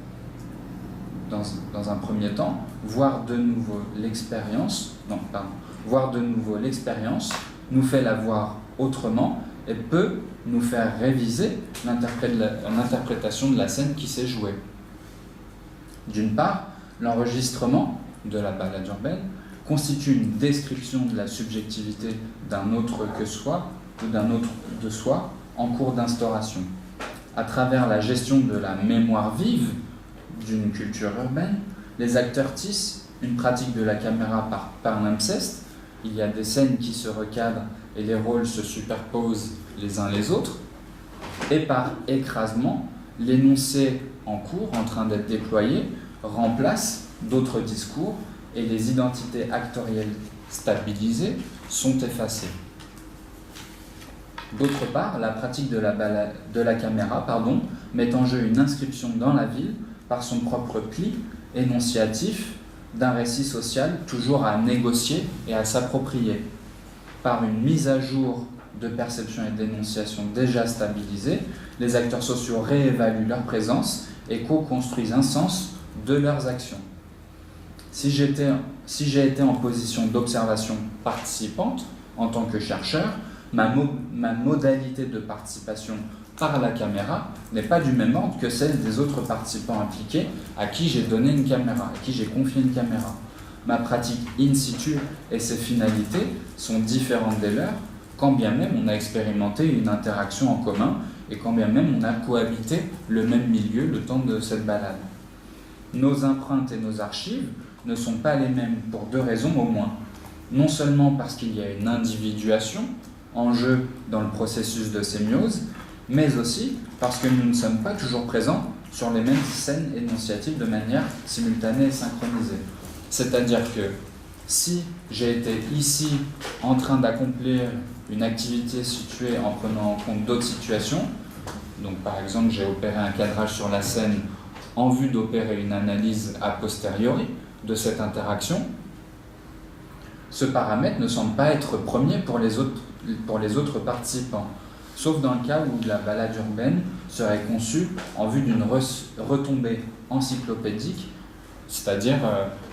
Dans un premier temps, voir de nouveau l'expérience, voir de nouveau l'expérience, nous fait la voir autrement et peut nous faire réviser l'interprétation de la scène qui s'est jouée. D'une part, l'enregistrement de la balade urbaine constitue une description de la subjectivité d'un autre que soi ou d'un autre de soi en cours d'instauration. À travers la gestion de la mémoire vive d'une culture urbaine, les acteurs tissent une pratique de la caméra par palimpseste. Il y a des scènes qui se recadrent et les rôles se superposent les uns les autres, et par écrasement, l'énoncé en cours, en train d'être déployé, remplace d'autres discours et les identités actorielles stabilisées sont effacées. D'autre part, la pratique de la caméra met en jeu une inscription dans la ville par son propre pli énonciatif d'un récit social toujours à négocier et à s'approprier. Par une mise à jour de perception et d'énonciation déjà stabilisées, les acteurs sociaux réévaluent leur présence et co-construisent un sens de leurs actions. Si j'ai été en position d'observation participante en tant que chercheur, ma modalité de participation par la caméra n'est pas du même ordre que celle des autres participants impliqués à qui j'ai donné une caméra, à qui j'ai confié une caméra. Ma pratique in situ et ses finalités sont différentes des leurs, quand bien même on a expérimenté une interaction en commun et quand bien même on a cohabité le même milieu le temps de cette balade. Nos empreintes et nos archives ne sont pas les mêmes pour deux raisons au moins. Non seulement parce qu'il y a une individuation en jeu dans le processus de sémiose, mais aussi parce que nous ne sommes pas toujours présents sur les mêmes scènes énonciatives de manière simultanée et synchronisée. C'est-à-dire que si j'ai été ici en train d'accomplir une activité située en prenant en compte d'autres situations, donc par exemple j'ai opéré un cadrage sur la scène en vue d'opérer une analyse a posteriori de cette interaction, ce paramètre ne semble pas être premier pour les autres participants, sauf dans le cas où la balade urbaine serait conçue en vue d'une retombée encyclopédique, c'est-à-dire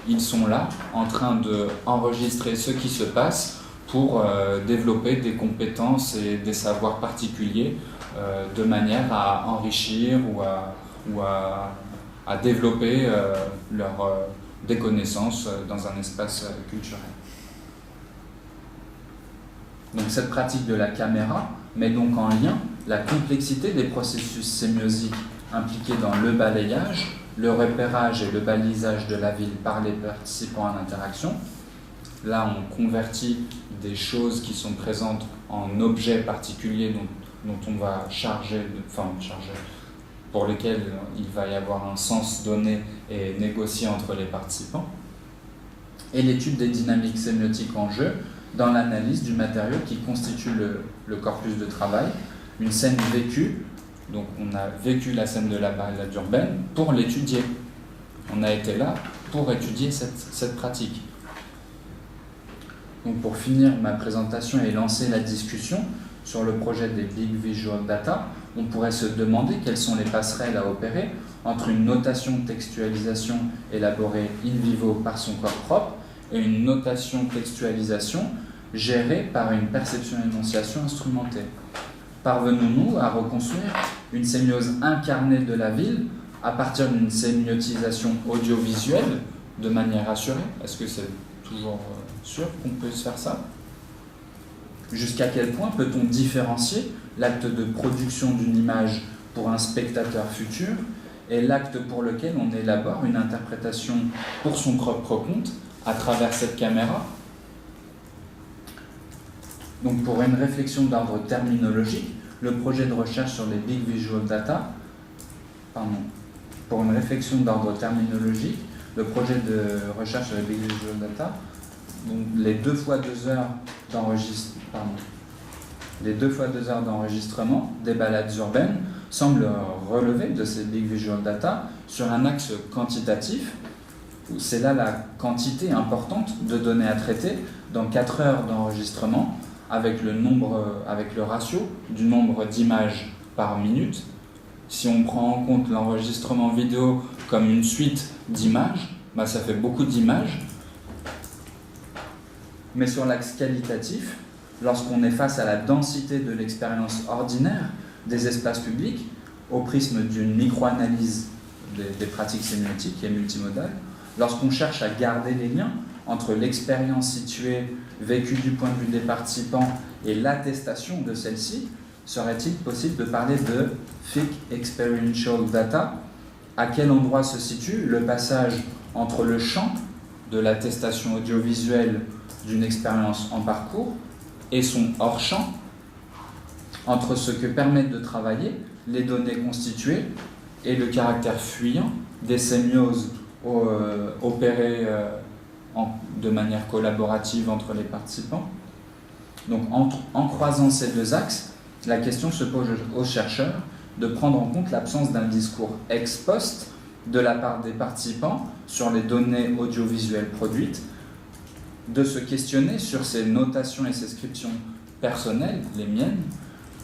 ils sont là en train d'enregistrer ce qui se passe pour développer des compétences et des savoirs particuliers de manière à enrichir ou à développer des connaissances dans un espace culturel. Donc cette pratique de la caméra met donc en lien la complexité des processus sémiosiques impliqués dans le balayage, le repérage et le balisage de la ville par les participants à l'interaction. Là, on convertit des choses qui sont présentes en objets particuliers dont on va charger, pour lesquels il va y avoir un sens donné et négocié entre les participants. Et l'étude des dynamiques sémiotiques en jeu dans l'analyse du matériau qui constitue le corpus de travail, une scène vécue. Donc on a vécu la scène de la balade urbaine pour l'étudier. On a été là pour étudier cette pratique. Donc pour finir ma présentation et lancer la discussion sur le projet des Big Visual Data, on pourrait se demander quelles sont les passerelles à opérer entre une notation de textualisation élaborée in vivo par son corps propre et une notation textualisation gérée par une perception-énonciation instrumentée. Parvenons-nous à reconstruire une sémiose incarnée de la ville à partir d'une sémiotisation audiovisuelle de manière assurée? Est-ce que c'est toujours sûr qu'on peut se faire ça? Jusqu'à quel point peut-on différencier l'acte de production d'une image pour un spectateur futur et l'acte pour lequel on élabore une interprétation pour son propre compte à travers cette caméra? Donc pour une réflexion d'ordre terminologique, le projet de recherche sur les Big Visual Data, pour une réflexion d'ordre terminologique, le projet de recherche sur les Big Visual Data, donc les 2 fois 2 heures d'enregistrement des balades urbaines semblent relever de ces Big Visual Data sur un axe quantitatif, où c'est là la quantité importante de données à traiter dans 4 heures d'enregistrement, avec le ratio du nombre d'images par minute. Si on prend en compte l'enregistrement vidéo comme une suite d'images, ça fait beaucoup d'images. mais sur l'axe qualitatif, lorsqu'on est face à la densité de l'expérience ordinaire des espaces publics, au prisme d'une micro-analyse des pratiques sémiotiques et multimodales, lorsqu'on cherche à garder les liens entre l'expérience située, vécue du point de vue des participants, et l'attestation de celle-ci, serait-il possible de parler de Thick Experiential Data? À quel endroit se situe le passage entre le champ de l'attestation audiovisuelle d'une expérience en parcours et son hors-champ, entre ce que permettent de travailler les données constituées et le caractère fuyant des sémioses opérées de manière collaborative entre les participants? Donc en croisant ces deux axes, la question se pose aux chercheurs de prendre en compte l'absence d'un discours ex post de la part des participants sur les données audiovisuelles produites, de se questionner sur ces notations et ces scriptions personnelles, les miennes,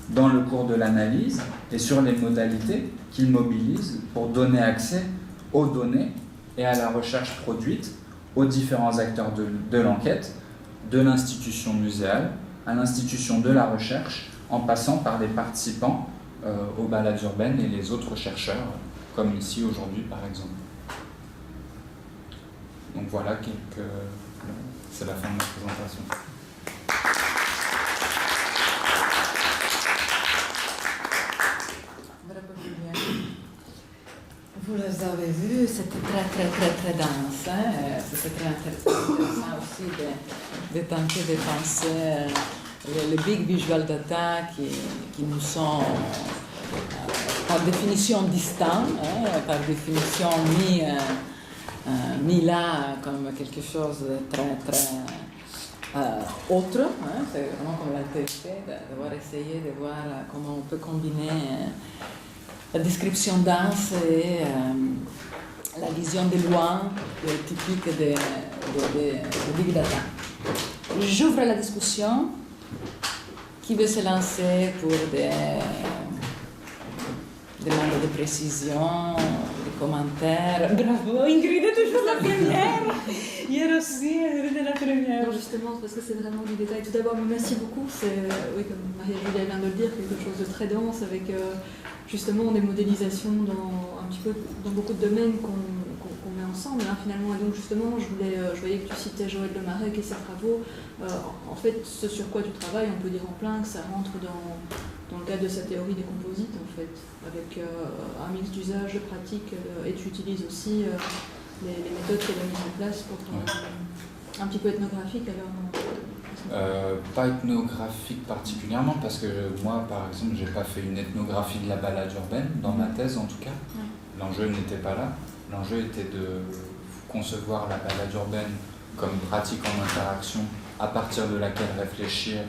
dans le cours de l'analyse et sur les modalités qu'ils mobilisent pour donner accès aux données et à la recherche produite aux différents acteurs de l'enquête, de l'institution muséale à l'institution de la recherche, en passant par les participants aux balades urbaines et les autres chercheurs, comme ici aujourd'hui par exemple. Donc voilà c'est la fin de ma présentation. Vous les avez vus, c'était très dense. Hein? C'était très intéressant aussi de tenter de penser les big visual data qui nous sont par définition distants, hein? Par définition mis là comme quelque chose de très autre. Hein? C'est vraiment comme l'a été fait, d'avoir essayé de voir comment on peut combiner la description dense et la vision de loin typique de Big Data. J'ouvre la discussion. Qui veut se lancer pour des demandes de précision, des commentaires? Bravo, Ingrid est toujours la première. Hier aussi, Ingrid est la première. Non, justement, parce que c'est vraiment du détail. Tout d'abord, merci beaucoup. C'est, oui, comme Maria-Julia vient de le dire, quelque chose de très dense avec justement des modélisations un petit peu dans beaucoup de domaines qu'on met ensemble, hein, finalement. Et donc, justement, je voyais que tu citais Joël Lemarec et ses travaux. En fait, ce sur quoi tu travailles, on peut dire en plein que ça rentre dans le cadre de sa théorie des composites, en fait, avec un mix d'usages, de pratiques, et tu utilises aussi les méthodes qu'elle a mises en place pour travailler un petit peu ethnographique, alors. Pas ethnographique particulièrement, parce que moi, par exemple, j'ai pas fait une ethnographie de la balade urbaine, dans ma thèse en tout cas. Ouais. L'enjeu n'était pas là. L'enjeu était de concevoir la balade urbaine comme pratique en interaction, à partir de laquelle réfléchir,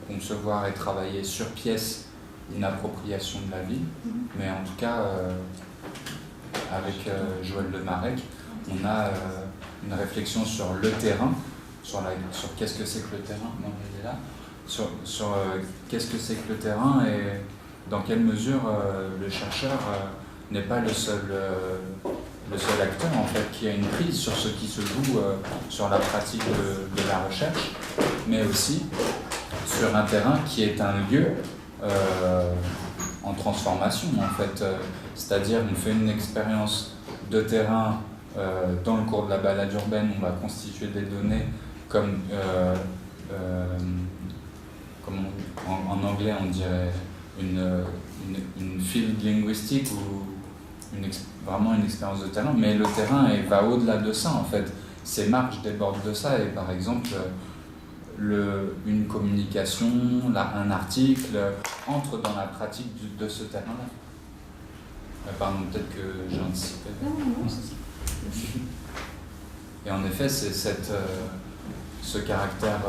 concevoir et travailler sur pièce une appropriation de la ville. Mais en tout cas, avec Joël Lemarec, on a une réflexion sur le terrain, sur qu'est-ce que c'est que le terrain, non, il est là, sur qu'est-ce que c'est que le terrain et dans quelle mesure le chercheur n'est pas le seul acteur en fait qui a une prise sur ce qui se joue sur la pratique de la recherche, mais aussi sur un terrain qui est un lieu en transformation en fait, c'est-à-dire on fait une expérience de terrain dans le cours de la balade urbaine, on va constituer des données comme en anglais on dirait une field linguistique ou vraiment une expérience de terrain, mais le terrain va au-delà de ça en fait. Ces marges débordent de ça et par exemple une communication, un article entre dans la pratique de ce terrain-là. Pardon, peut-être que j'ai anticipé. Non, et en effet, c'est ce caractère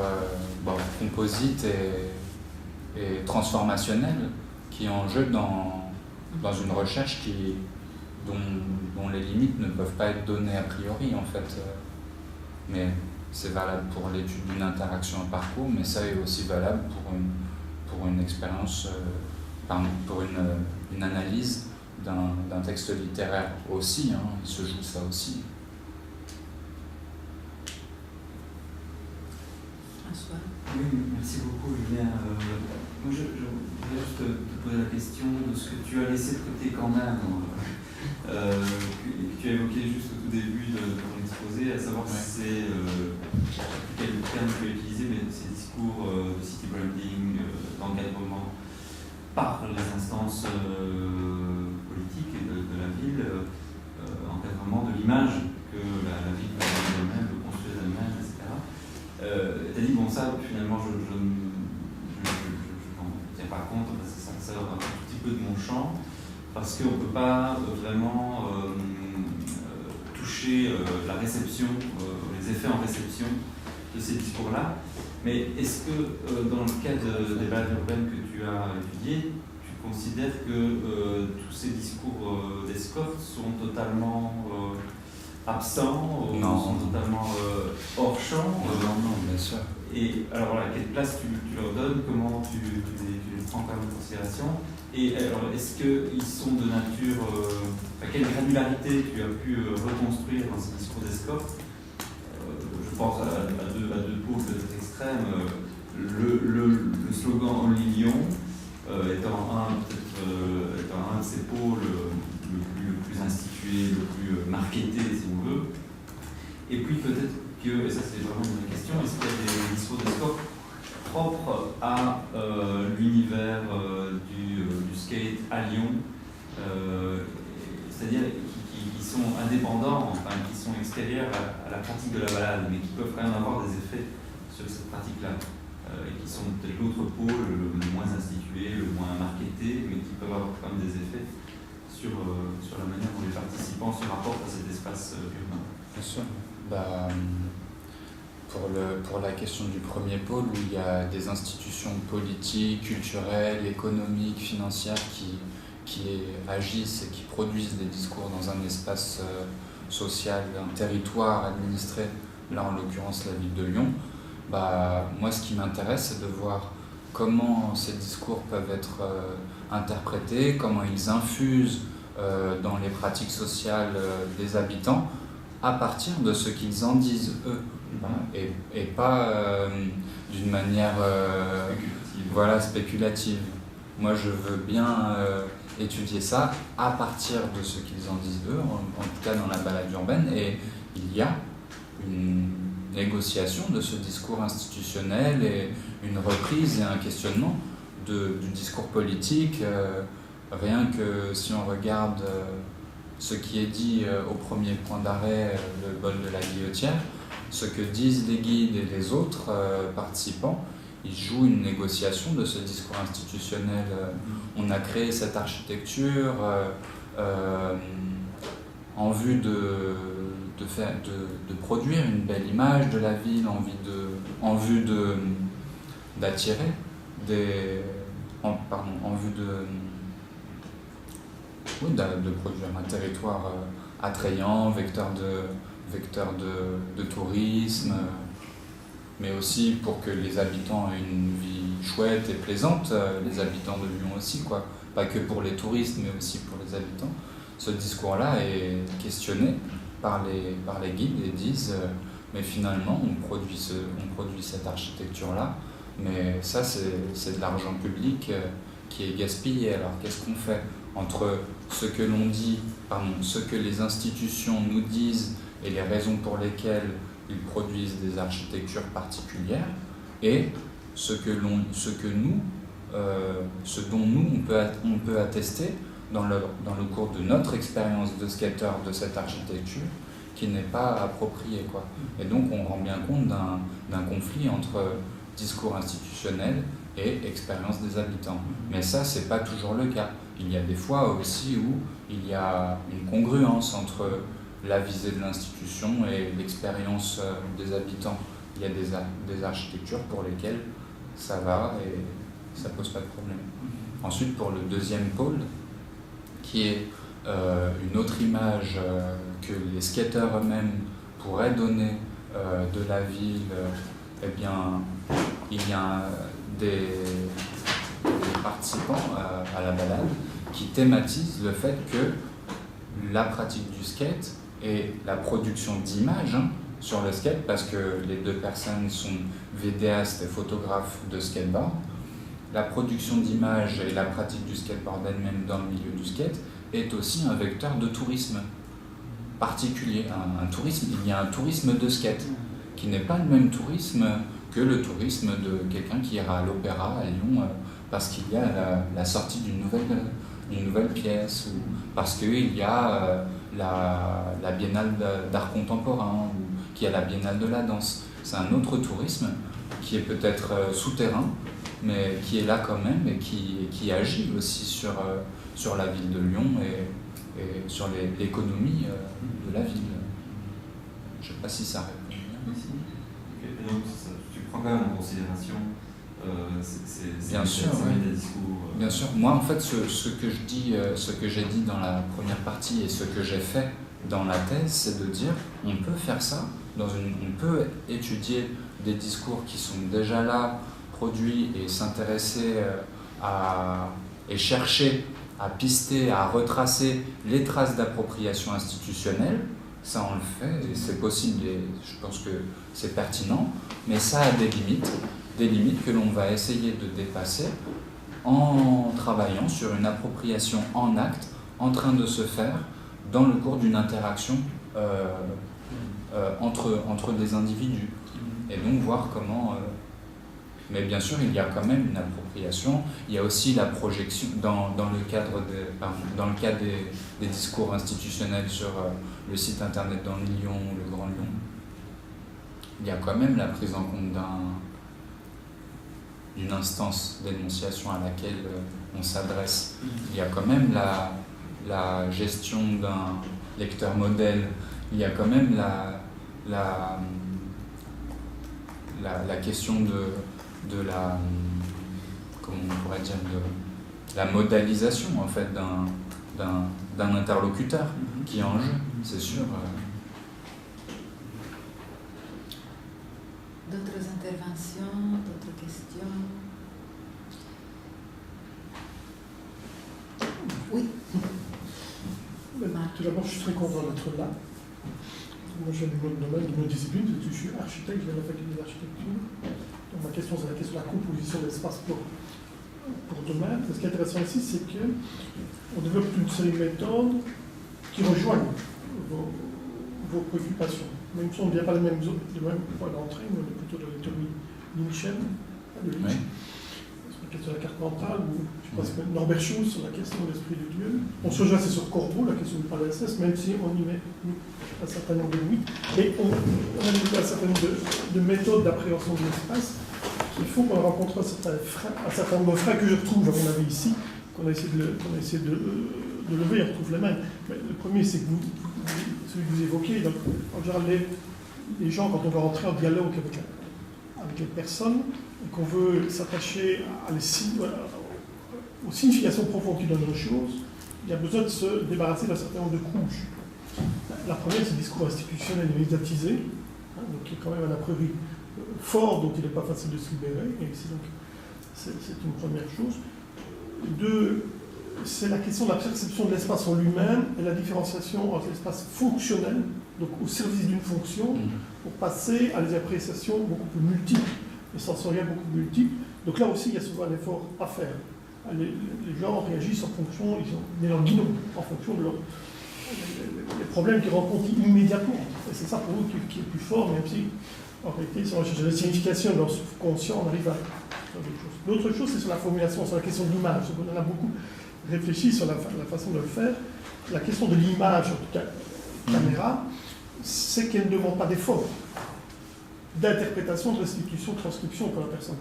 composite et transformationnel qui est en jeu dans une recherche dont les limites ne peuvent pas être données a priori en fait. Mais c'est valable pour l'étude d'une interaction en parcours, mais ça est aussi valable pour une expérience, pour une analyse d'un texte littéraire aussi, hein, il se joue ça aussi. François. Oui, merci beaucoup, Julien. Moi, je voudrais juste te poser la question de ce que tu as laissé de côté quand même, que tu as évoqué juste au tout début de ton exposé, à savoir si c'est, quel terme tu as utilisé, mais ces discours de city branding, d'encadrement par les instances politiques et de la ville, encadrement de l'image que la ville peut avoir elle-même, peut construire elle-même, etc. Tu as dit, bon, ça, finalement, je n'en tiens pas compte, parce que ça sort un petit peu de mon champ, parce qu'on ne peut pas vraiment toucher la réception, les effets en réception de ces discours-là. Mais est-ce que, dans le cas des balades urbaines que tu as étudiées, tu considères que tous ces discours d'escorte sont totalement absents, sont totalement hors champ? Non, bien sûr. Et alors voilà, quelle place tu leur donnes, comment tu les prends quand même en considération? Et alors, est-ce qu'ils sont de nature... à quelle granularité tu as pu reconstruire dans ces discours d'escorte? Je pense à deux pôles peut-être extrêmes. Le slogan Only Lyon étant un de ces pôles le plus institué, le plus marketé, si on veut. Et puis peut-être que, et ça c'est vraiment une question, est-ce qu'il y a des discours d'escorte propres à l'univers du skate à Lyon, c'est-à-dire qui sont indépendants, enfin qui sont extérieurs à la pratique de la balade, mais qui peuvent quand même avoir des effets sur cette pratique-là, et qui sont peut-être l'autre pôle, le moins institué, le moins marketé, mais qui peuvent avoir quand même des effets sur la manière dont les participants se rapportent à cet espace urbain. Bien sûr. Pour la question du premier pôle, où il y a des institutions politiques, culturelles, économiques, financières qui agissent et qui produisent des discours dans un espace social, un territoire administré, là en l'occurrence la ville de Lyon, moi ce qui m'intéresse c'est de voir comment ces discours peuvent être interprétés, comment ils infusent dans les pratiques sociales des habitants à partir de ce qu'ils en disent eux. Et pas d'une manière spéculative. Moi je veux bien étudier ça à partir de ce qu'ils en disent eux, en tout cas dans la balade urbaine, et il y a une négociation de ce discours institutionnel et une reprise et un questionnement du discours politique. Rien que si on regarde ce qui est dit au premier point d'arrêt, le bol de la Guillotière, ce que disent les guides et les autres participants, ils jouent une négociation de ce discours institutionnel. On a créé cette architecture en vue de produire une belle image de la ville, en vue d'attirer en vue de produire un territoire attrayant, vecteur de tourisme, mais aussi pour que les habitants aient une vie chouette et plaisante, les habitants de Lyon aussi, quoi. Pas que pour les touristes, mais aussi pour les habitants. Ce discours-là est questionné par les guides et disent mais finalement on produit cette architecture-là, mais ça c'est de l'argent public qui est gaspillé. Alors qu'est-ce qu'on fait entre ce que l'on dit, ce que les institutions nous disent et les raisons pour lesquelles ils produisent des architectures particulières, et ce dont nous on peut attester dans le cours de notre expérience de skater de cette architecture qui n'est pas appropriée, quoi. Et donc on rend bien compte d'un conflit entre discours institutionnel et expérience des habitants. Mais ça, c'est pas toujours le cas. Il y a des fois aussi où il y a une congruence entre la visée de l'institution et l'expérience des habitants. Il y a des architectures pour lesquelles ça va et ça pose pas de problème. Ensuite, pour le deuxième pôle, qui est une autre image que les skateurs eux-mêmes pourraient donner de la ville, eh bien, il y a des participants à la balade qui thématisent le fait que la pratique du skate et la production d'images sur le skate parce que les deux personnes sont vidéastes et photographes de skateboard. La production d'images et la pratique du skateboard elle-même dans le milieu du skate est aussi un vecteur de tourisme particulier. Il y a un tourisme de skate qui n'est pas le même tourisme que le tourisme de quelqu'un qui ira à l'opéra à Lyon parce qu'il y a la sortie d'une nouvelle pièce ou parce qu'il y a la Biennale d'art contemporain ou qu'il y a la Biennale de la danse. C'est un autre tourisme qui est peut-être souterrain, mais qui est là quand même et qui agit aussi sur la ville de Lyon et sur l'économie de la ville. Je ne sais pas si ça répond bien. Okay. Donc, tu prends quand même en considération bien sûr, des discours. Bien sûr. Moi, en fait, ce que j'ai dit dans la première partie et ce que j'ai fait dans la thèse, c'est de dire on peut faire ça, on peut étudier des discours qui sont déjà là, produits, et s'intéresser et chercher à pister, à retracer les traces d'appropriation institutionnelle. Ça, on le fait, et c'est possible, et je pense que c'est pertinent, mais ça a des limites que l'on va essayer de dépasser en travaillant sur une appropriation en acte en train de se faire dans le cours d'une interaction entre des individus. Et donc voir comment... mais bien sûr, il y a quand même une appropriation. Il y a aussi la projection, dans le cadre des discours institutionnels sur le site internet dans Lyon, le Grand Lyon, il y a quand même la prise en compte d'une instance d'énonciation à laquelle on s'adresse. Il y a quand même la gestion d'un lecteur modèle. Il y a quand même la question de la, comment on pourrait dire, de la modalisation en fait d'un interlocuteur qui est en jeu, c'est sûr. D'autres interventions, d'autres questions? Oui. Tout d'abord, je suis très content d'être là. Moi, j'ai le domaine de mes disciplines, je suis architecte, je viens de la faculté d'architecture. Donc, ma question, c'est la question de la composition de l'espace pour demain. Ce qui est intéressant ici, c'est qu'on développe une série de méthodes qui rejoignent vos préoccupations. Même si on ne vient pas les mêmes points d'entrée, mais on est plutôt dans les théories Nietzscheenne, de Nietzsche, sur la question de la carte mentale, ou je pense que Norbert Schuss sur la question de l'esprit de Dieu. On se rejoint, c'est sur Corbeau, la question du palimpseste, même si on y met un certain nombre de limites, et on a un certain nombre de méthodes d'appréhension de l'espace qui font qu'on rencontre un certain nombre de freins que je retrouve, à mon avis, ici, qu'on a essayé de lever, on retrouve les mêmes. Mais le premier, c'est que celui que vous évoquez, donc, en général, les gens, quand on va rentrer en dialogue avec les personnes, et qu'on veut s'attacher aux significations profondes qui donnent aux choses, il y a besoin de se débarrasser d'un certain nombre de couches. La première, c'est le discours institutionnel et médiatisé, donc qui est quand même un a priori fort, dont il n'est pas facile de se libérer, et c'est une première chose. Deux, c'est la question de la perception de l'espace en lui-même et la différenciation entre l'espace fonctionnel, donc au service d'une fonction, pour passer à des appréciations beaucoup plus multiples, et sensorielles beaucoup plus multiples. Donc là aussi, il y a souvent un effort à faire. Les gens réagissent en fonction, ils ont des guidons, en fonction de les problèmes qu'ils rencontrent immédiatement. Et c'est ça pour nous qui est plus fort, même si, en réalité, si on cherche la signification de leur subconscient, on arrive à faire d'autres choses. L'autre chose, c'est sur la formulation, sur la question de l'image. On en a beaucoup réfléchi sur la façon de le faire. La question de l'image, en tout cas, caméra, c'est qu'elle ne demande pas d'effort d'interprétation, de restitution, de transcription pour la personne.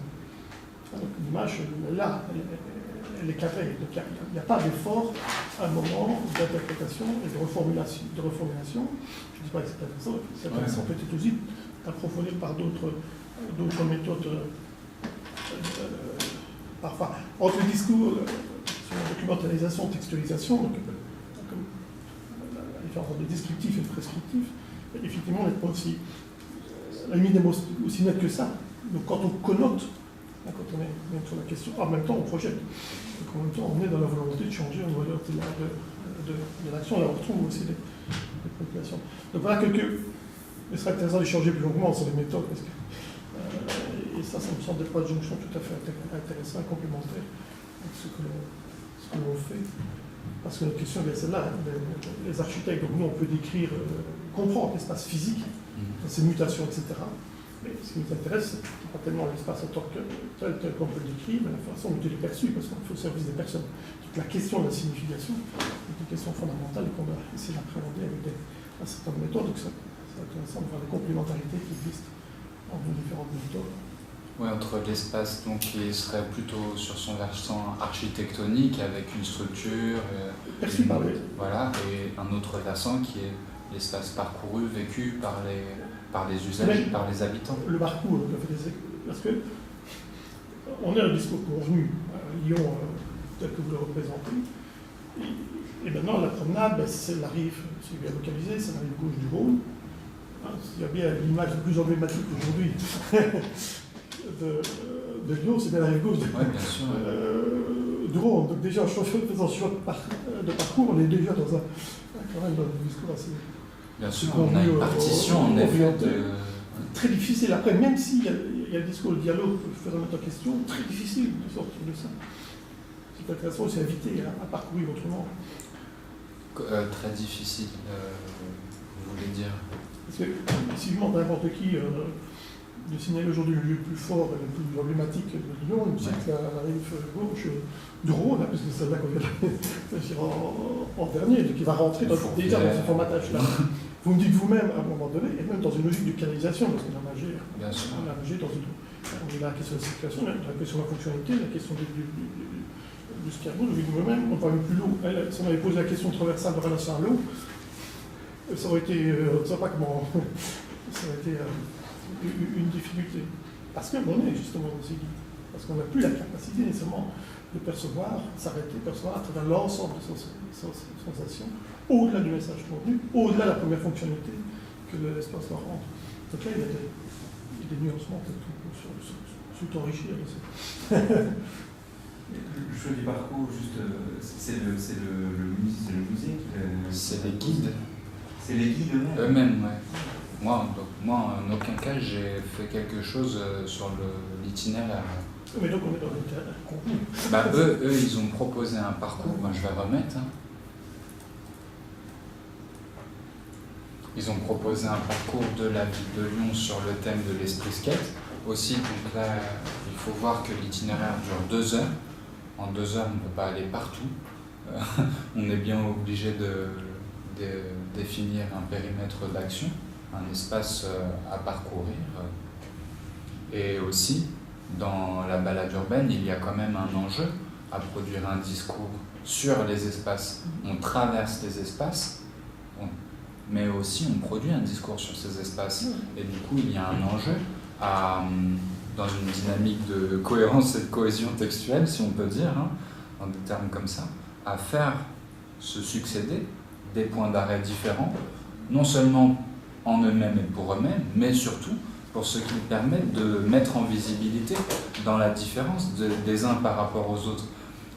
Donc l'image, là, elle est carrée. Donc il n'y a pas d'effort à un moment d'interprétation et de reformulation. Je ne dis pas que c'est intéressant, c'est intéressant peut-être aussi d'approfondir par d'autres méthodes. Parfois, entre le discours sur la documentalisation, textualisation, donc, la différence entre le descriptif et le prescriptif, effectivement, on n'est pas aussi. La limite n'est aussi nette que ça. Donc quand on connote, quand on est même sur la question, en même temps on projette. Donc en même temps on est dans la volonté de changer une valeur de l'action, là on retrouve aussi des préoccupations. Donc voilà quelques il serait intéressant d'échanger plus longuement sur les méthodes, parce que, et ça me semble des points de jonction tout à fait intéressants et complémentaires avec ce que l'on fait. Parce que notre question est celle-là, hein, les architectes, donc nous on peut décrire, comprendre l'espace physique, ses mutations, etc. Mais ce qui nous intéresse, c'est pas tellement l'espace en tant que tel qu'on peut le décrire, mais la façon dont il est perçu, parce qu'on fait au service des personnes. Donc la question de la signification est une question fondamentale qu'on doit essayer d'appréhender avec un certain nombre de méthodes. Donc c'est intéressant de voir les complémentarités qui existent entre nos différentes méthodes. Oui, entre l'espace donc, qui serait plutôt sur son versant architectonique avec une structure, perçu par les... voilà, et un autre versant qui est l'espace parcouru, vécu par les usagers, par les habitants. Le parcours, parce que on a un discours convenu à Lyon tel que vous le représentez, et maintenant la promenade, c'est la rive, c'est bien localisé, c'est la rive gauche du Rhône. Il y a bien l'image la plus emblématique aujourd'hui de Lyon, c'est bien la rive gauche du Rhône. Donc déjà, en faisant ce choix de parcours, on est déjà quand même dans un discours assez... Bien sûr, on a une partition en effet très difficile. Après, même s'il y a le discours, le dialogue, je ferai mettre en question, très difficile de sortir de ça. Ce qui est intéressant, c'est inviter à parcourir autrement. Très difficile, vous voulez dire? Parce que si je demande à n'importe qui de signaler aujourd'hui le lieu le plus fort et le plus emblématique de Lyon, il me semble que la rive gauche du Rhône, parce que c'est là qu'on vient en dernier, donc il va rentrer déjà dans ce formatage-là. Vous me dites vous-même, à un moment donné, et même dans une logique de canalisation, parce qu'on a nagé dans une... On est là la question de la circulation, la question de la fonctionnalité, la question du escargot, je vous dis moi-même, on va même plus l'eau. Si on avait posé la question transversale de relation à l'eau, ça aurait été, je ne sais pas comment, ça aurait été une difficulté. Parce qu'on est justement aussi guide. Parce qu'on n'a plus la capacité nécessairement de percevoir, s'arrêter, percevoir à travers l'ensemble des sensations, au-delà du message contenu, au-delà de la première fonctionnalité que l'espace leur rend. Donc là, il y a des nuancements tout enrichir. Le choix du parcours, juste, c'est le musée qui... C'est les guides. C'est les guides eux-mêmes, ouais. Moi, en aucun cas, j'ai fait quelque chose sur l'itinéraire. Mais donc, on est dans l'itinéraire contenu. Bah, eux, ils ont proposé un parcours, moi je vais remettre. Hein. Ils ont proposé un parcours de la ville de Lyon sur le thème de l'esprit skate. Aussi, donc là, il faut voir que l'itinéraire dure 2 heures. En 2 heures, on ne peut pas aller partout. On est bien obligé de définir un périmètre d'action, un espace à parcourir. Et aussi, dans la balade urbaine, il y a quand même un enjeu à produire un discours sur les espaces. On traverse les espaces, mais aussi on produit un discours sur ces espaces. Et du coup, il y a un enjeu dans une dynamique de cohérence et de cohésion textuelle, si on peut dire, hein, en des termes comme ça, à faire se succéder des points d'arrêt différents, non seulement en eux-mêmes et pour eux-mêmes, mais surtout pour ce qui permettent de mettre en visibilité dans la différence des uns par rapport aux autres.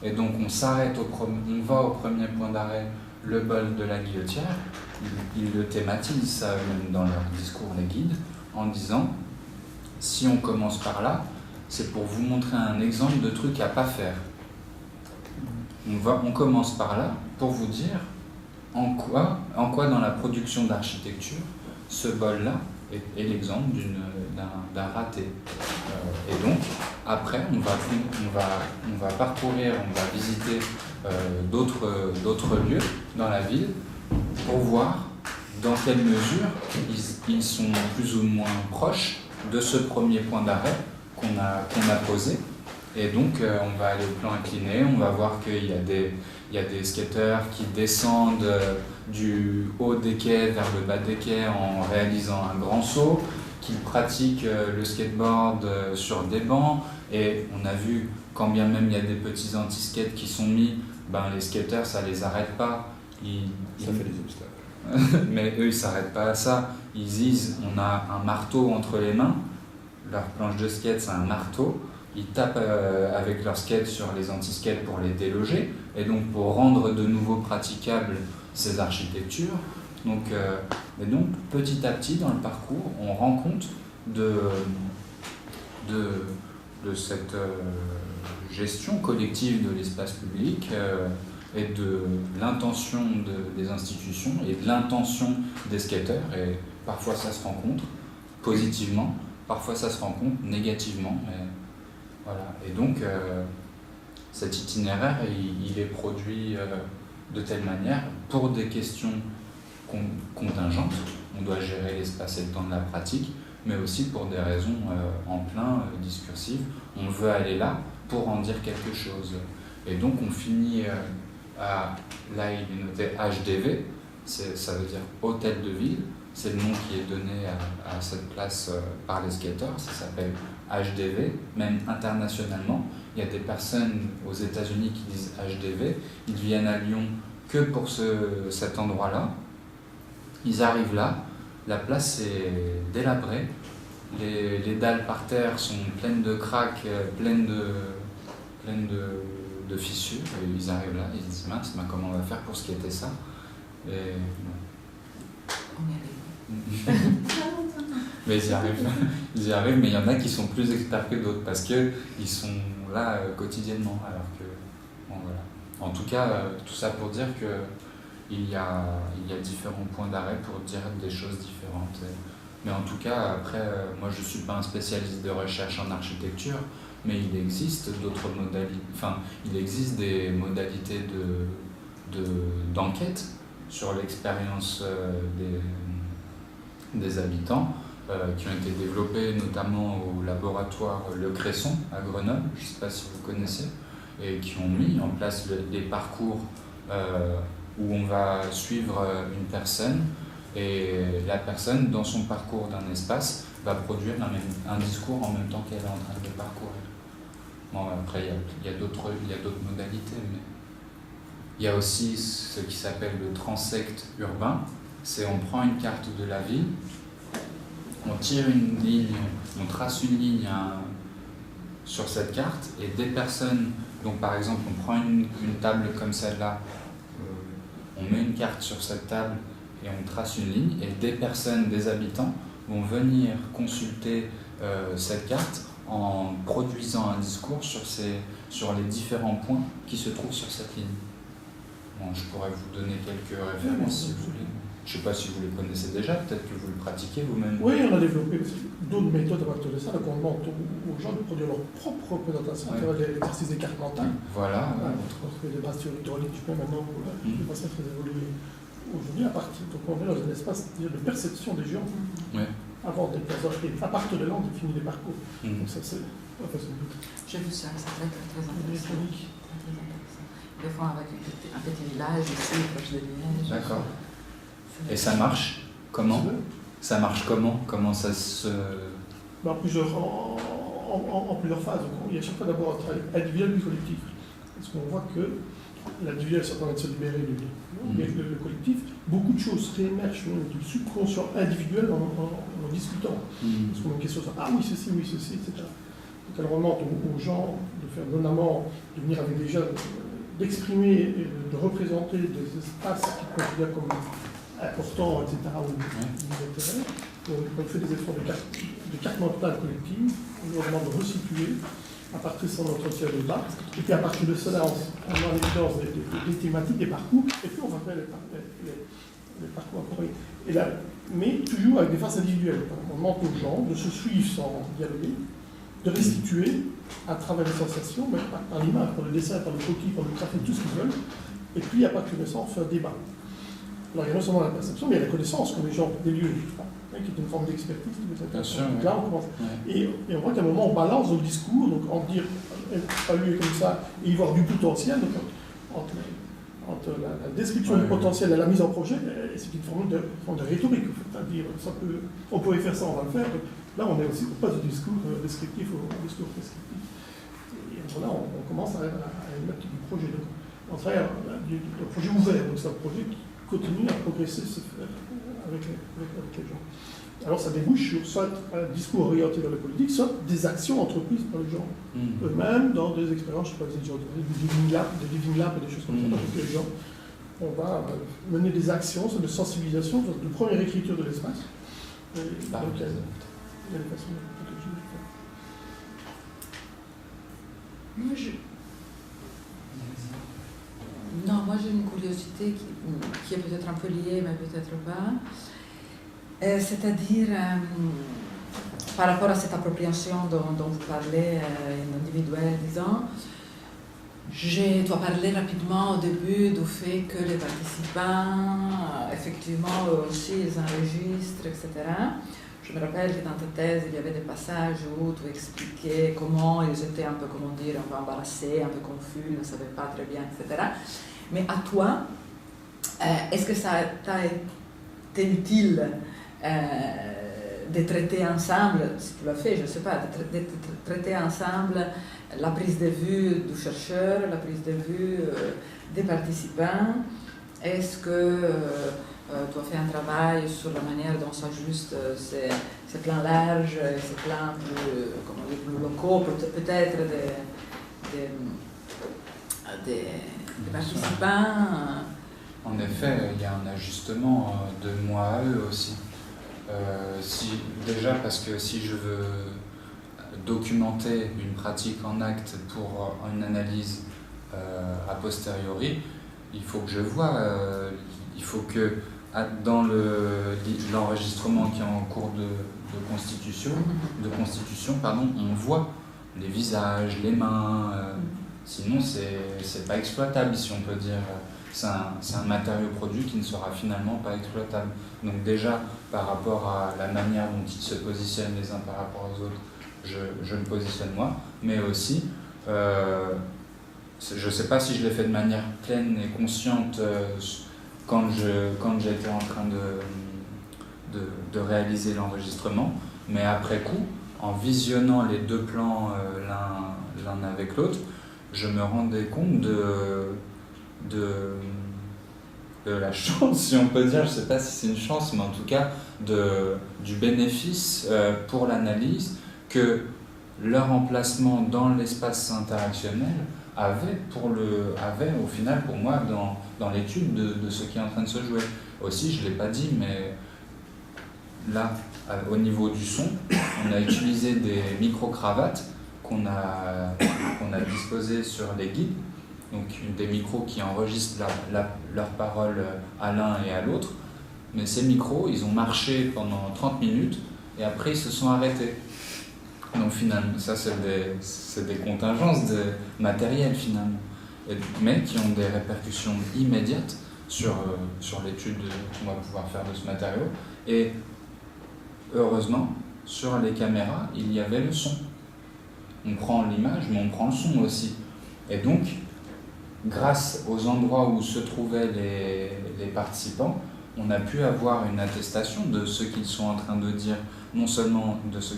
Et donc on s'arrête, on va au premier point d'arrêt, le bol de la Guillotière. Ils le thématisent ça même dans leur discours, les guides, en disant si on commence par là, c'est pour vous montrer un exemple de truc à pas faire. On commence par là pour vous dire en quoi dans la production d'architecture ce bol-là est l'exemple d'un raté. Et donc, après, on va parcourir, on va visiter d'autres lieux dans la ville pour voir dans quelle mesure ils sont plus ou moins proches de ce premier point d'arrêt qu'on a posé. Et donc, on va aller au plan incliné, on va voir qu'il y a des skateurs qui descendent du haut des quais vers le bas des quais en réalisant un grand saut, qui pratiquent le skateboard sur des bancs. Et on a vu, quand bien même il y a des petits anti-skates qui sont mis, les skateurs, ça les arrête pas. Ça fait des obstacles. Mais eux, ils s'arrêtent pas à ça. Ils disent, on a un marteau entre les mains. Leur planche de skate, c'est un marteau. Ils tapent avec leur skate sur les anti-skates pour les déloger. Et donc, pour rendre de nouveau praticables ces architectures, Et donc, petit à petit, dans le parcours, on rend compte de cette gestion collective de l'espace public et de l'intention des institutions et de l'intention des skateurs. Et parfois, ça se rencontre positivement, parfois, ça se rencontre négativement. Mais voilà. Et donc, cet itinéraire, il est produit de telle manière pour des questions contingentes. On doit gérer l'espace et le temps de la pratique, mais aussi pour des raisons en plein discursives. On veut aller là pour en dire quelque chose. Et donc on finit là il est noté HDV, ça veut dire Hôtel de Ville, c'est le nom qui est donné à cette place par les skateurs, ça s'appelle HDV, même internationalement. Il y a des personnes aux États-Unis qui disent HDV, ils viennent à Lyon que pour cet endroit-là. Ils arrivent là, la place est délabrée, les dalles par terre sont pleines de craques, pleines de fissures, et ils arrivent là, ils se disent mince, comment on va faire pour skater ça? Et On y arrive. mais ils y arrivent, mais il y en a qui sont plus experts que d'autres parce qu'ils sont là quotidiennement. Alors que, bon, voilà. En tout cas, tout ça pour dire qu'il y a différents points d'arrêt pour dire des choses différentes. Mais en tout cas, après, moi je ne suis pas un spécialiste de recherche en architecture, mais il existe d'autres modalités, enfin, il existe des modalités d'enquête sur l'expérience des habitants qui ont été développées notamment au laboratoire Le Cresson à Grenoble, je ne sais pas si vous connaissez, et qui ont mis en place des parcours où on va suivre une personne et la personne, dans son parcours d'un espace, va produire un discours en même temps qu'elle est en train de le parcourir. Bon, après, il y a d'autres modalités, mais il y a aussi ce qui s'appelle le transect urbain. C'est on prend une carte de la ville, on tire une ligne, on trace une ligne sur cette carte, et des personnes, donc par exemple, on prend une table comme celle-là, on met une carte sur cette table, et on trace une ligne, et des personnes, des habitants, vont venir consulter cette carte en produisant un discours sur les différents points qui se trouvent sur cette ligne. Bon, je pourrais vous donner quelques références si vous voulez. Je ne sais pas si vous les connaissez déjà, peut-être que vous le pratiquez vous-même. Oui, on a développé d'autres méthodes à partir de ça, donc on demande aux gens de produire leur propre représentation à travers l'exercice des cartes mentales. Voilà. On fait des bases théoriques du même maintenant pour les façons très évoluées. Aujourd'hui, donc on est dans un espace de perception des gens. Oui. Avant d'être dans à partir de là, on définit les parcours. Donc ça, c'est la façon de faire. J'ai vu ça, c'est très intéressant. Des fois avec un petit village ici, proche de Liège. D'accord. Et ça marche comment? Ça marche comment? Comment ça se... En plusieurs phases. Donc, il y a chaque fois d'abord un travail individuel et collectif. Parce qu'on voit que l'individuel, ça permet de se libérer du mais le collectif, beaucoup de choses réémergent du subconscient individuel en discutant. Parce qu'on a une question sur ah oui, ceci, etc. Donc elle remonte aux gens de faire notamment, de venir avec des jeunes, d'exprimer, de représenter des espaces qu'ils considèrent comme importants, etc. On fait des efforts de carte mentale collective, on leur demande de resituer à partir de son entretien de base, et puis à partir de cela, on a en évidence des thématiques, des parcours, et puis on va faire les parcours encore. Et là, mais toujours avec des phases individuelles. On demande aux gens de se suivre sans dialoguer, de restituer à travers les sensations, mais par l'image, par le dessin, par le croquis, par le graphique, tout ce qu'ils veulent, et puis à partir de ça, on fait un débat. Alors il y a non seulement la perception, mais il y a la connaissance que les gens des lieux, qui est une forme d'expertise. Bien sûr, donc là, on commence. Et on voit qu'à un moment, on balance dans le discours, donc en dire un lieu comme ça, et y voir du potentiel, donc entre la description du potentiel et la mise en projet, c'est une forme de rhétorique. C'est-à-dire, on pourrait faire ça, on va le faire. Donc, là, on est aussi pas du discours descriptif au discours prescriptif. Et là, on commence à mettre du projet. Donc, on travaille du projet ouvert, donc c'est un projet qui continue à progresser avec les gens. Alors ça débouche sur soit un discours orienté vers la politique, soit des actions entreprises par les gens eux-mêmes dans des expériences, je ne sais pas, des Living Lab et des choses comme ça, donc les gens on va mener des actions de sensibilisation, de première écriture de l'espace. Donc, il y a des façons de moi j'ai une curiosité qui est peut-être un peu liée, mais peut-être pas. C'est-à-dire, par rapport à cette appropriation dont vous parlez, individuelle, disons, tu as parlé rapidement au début du fait que les participants, effectivement, eux aussi, ils enregistrent, etc. Je me rappelle que dans ta thèse, il y avait des passages où tu expliquais comment ils étaient un peu, comment dire, un peu embarrassés, un peu confus, ils ne savaient pas très bien, etc. Mais à toi, est-ce que ça t'a été utile de traiter ensemble, si tu l'as fait, je ne sais pas, de traiter ensemble la prise de vue du chercheur, la prise de vue des participants? Est-ce que tu as fait un travail sur la manière dont s'ajustent ces plans larges et ces plans plus locaux, peut-être des participants? En effet, il y a un ajustement de moi à eux aussi. Déjà parce que si je veux documenter une pratique en acte pour une analyse a posteriori, il faut que je vois, il faut que dans l'enregistrement qui est en cours de constitution, on voit les visages, les mains, sinon c'est pas exploitable, si on peut dire. C'est un matériau produit qui ne sera finalement pas exploitable. Donc déjà, par rapport à la manière dont ils se positionnent les uns par rapport aux autres, je me positionne moi, mais aussi, je ne sais pas si je l'ai fait de manière pleine et consciente quand j'étais en train de réaliser l'enregistrement, mais après coup, en visionnant les deux plans l'un avec l'autre, je me rendais compte de la chance, si on peut dire, je ne sais pas si c'est une chance, mais en tout cas du bénéfice pour l'analyse que leur emplacement dans l'espace interactionnel avait au final pour moi dans l'étude de ce qui est en train de se jouer. Aussi, je ne l'ai pas dit, mais là, au niveau du son, on a utilisé des micro-cravates qu'on a disposées sur les guides, donc des micros qui enregistrent leurs paroles à l'un et à l'autre, mais ces micros, ils ont marché pendant 30 minutes et après ils se sont arrêtés. Donc finalement, ça c'est des contingences matérielles finalement, mais qui ont des répercussions immédiates sur l'étude qu'on va pouvoir faire de ce matériau. Et heureusement, sur les caméras, il y avait le son. On prend l'image, mais on prend le son aussi. Et donc, grâce aux endroits où se trouvaient les participants, on a pu avoir une attestation de ce qu'ils sont en train de dire, non seulement de ce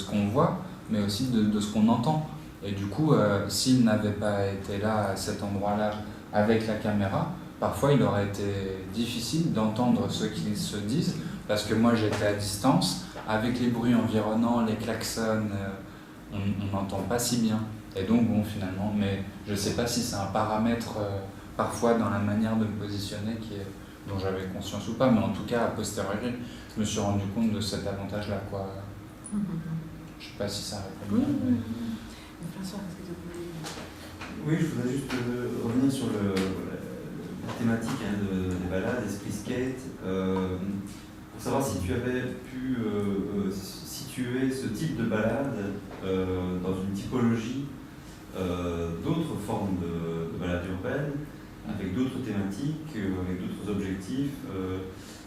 qu'on voit, mais aussi de ce qu'on entend. Et du coup, s'ils n'avaient pas été là, à cet endroit-là, avec la caméra, parfois il aurait été difficile d'entendre ce qu'ils se disent, parce que moi j'étais à distance, avec les bruits environnants, les klaxons, on n'entend pas si bien. Et donc bon, finalement, mais je ne sais pas si c'est un paramètre parfois dans la manière de me positionner dont j'avais conscience ou pas, mais en tout cas, a posteriori, je me suis rendu compte de cet avantage-là, quoi. Je ne sais pas si ça répond bien. François, est-ce que tu voulais... Oui, je voudrais juste revenir sur la thématique des balades, esprit skate, pour savoir si tu avais pu situer ce type de balade dans une typologie d'autres formes de balades urbaines, avec d'autres thématiques, avec d'autres objectifs,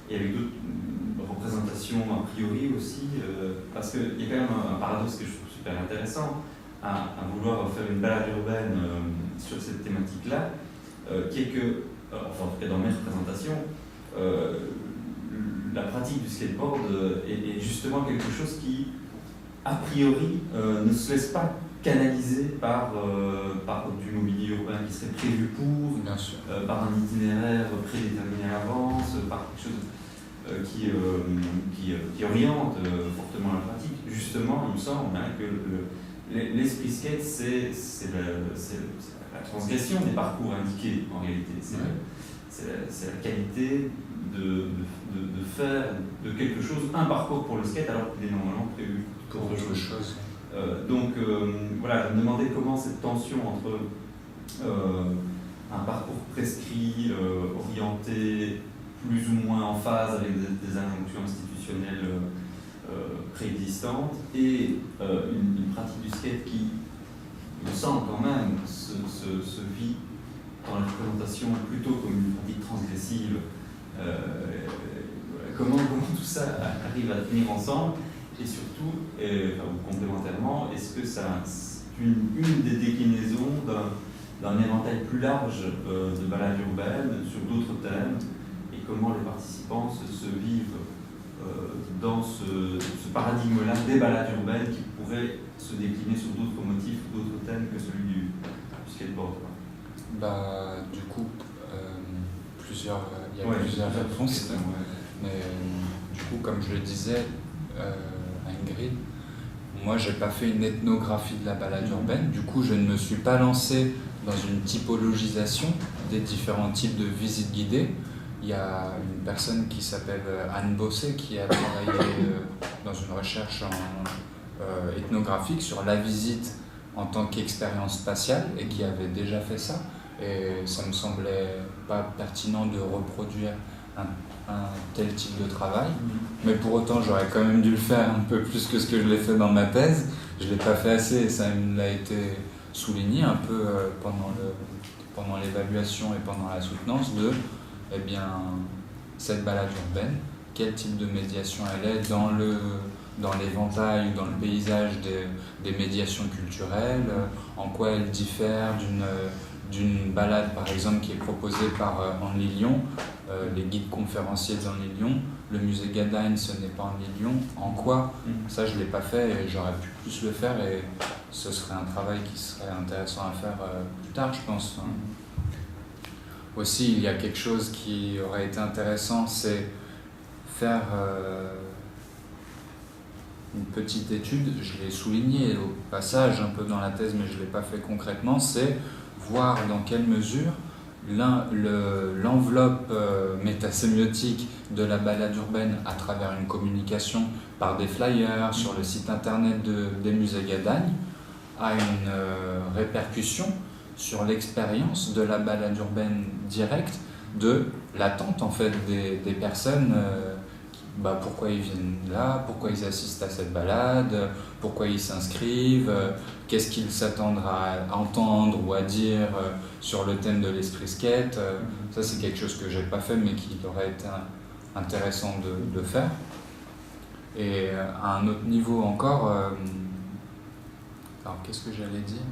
et avec d'autres représentations a priori aussi, parce qu'il y a quand même un paradoxe que je trouve super intéressant à vouloir faire une balade urbaine sur cette thématique-là, qui est que, enfin en tout cas dans mes représentations, la pratique du skateboard est justement quelque chose qui, a priori, ne se laisse pas canaliser par du mobilier urbain qui serait prévu pour, par un itinéraire prédéterminé à l'avance, par quelque chose qui oriente fortement la pratique. Justement, il me semble que l'esprit skate, c'est la transgression des parcours indiqués en réalité. C'est la qualité de faire de quelque chose un parcours pour le skate alors qu'il est normalement prévu pour autre chose. Donc voilà, je me demandais comment cette tension entre un parcours prescrit, orienté plus ou moins en phase avec des injonctions institutionnelles préexistantes et une pratique du skate qui, il me semble quand même, se vit dans la représentation plutôt comme une pratique transgressive. Comment tout ça arrive à tenir ensemble et surtout, ou complémentairement, est-ce que c'est une des déclinaisons d'un éventail plus large de balades urbaines sur d'autres thèmes et comment les participants se vivent dans ce paradigme-là des balades urbaines qui pourraient se décliner sur d'autres motifs ou d'autres thèmes que celui du skateboard. Du coup, il y a plusieurs réponses. Mais du coup, comme je le disais à Ingrid, moi j'ai pas fait une ethnographie de la balade urbaine, du coup je ne me suis pas lancé dans une typologisation des différents types de visites guidées. Il y a une personne qui s'appelle Anne Bossé qui a travaillé dans une recherche ethnographique sur la visite en tant qu'expérience spatiale et qui avait déjà fait ça. Et ça me semblait pas pertinent de reproduire un tel type de travail, mais pour autant j'aurais quand même dû le faire un peu plus que ce que je l'ai fait dans ma thèse. Je l'ai pas fait assez et ça m'a été souligné un peu pendant l'évaluation et pendant la soutenance de cette balade urbaine, quel type de médiation elle est dans l'éventail ou dans le paysage des médiations culturelles, en quoi elle diffère d'une balade par exemple qui est proposée par Henri Lyon, les guides conférenciers d'Henri Lyon, le musée Gadagne ce n'est pas Henri Lyon, en quoi, ça je ne l'ai pas fait et j'aurais pu plus le faire et ce serait un travail qui serait intéressant à faire plus tard je pense. Aussi il y a quelque chose qui aurait été intéressant, c'est faire une petite étude, je l'ai souligné au passage un peu dans la thèse mais je ne l'ai pas fait concrètement, c'est voir dans quelle mesure l'enveloppe métasémiotique de la balade urbaine à travers une communication par des flyers sur le site internet des musées Gadagne a une répercussion sur l'expérience de la balade urbaine directe, de l'attente en fait des personnes, pourquoi ils viennent là, pourquoi ils assistent à cette balade, pourquoi ils s'inscrivent, qu'est-ce qu'ils s'attendent à entendre ou à dire sur le thème de l'esprit skate. Ça c'est quelque chose que j'ai pas fait mais qui aurait été intéressant de faire. Et à un autre niveau encore, alors qu'est-ce que j'allais dire ?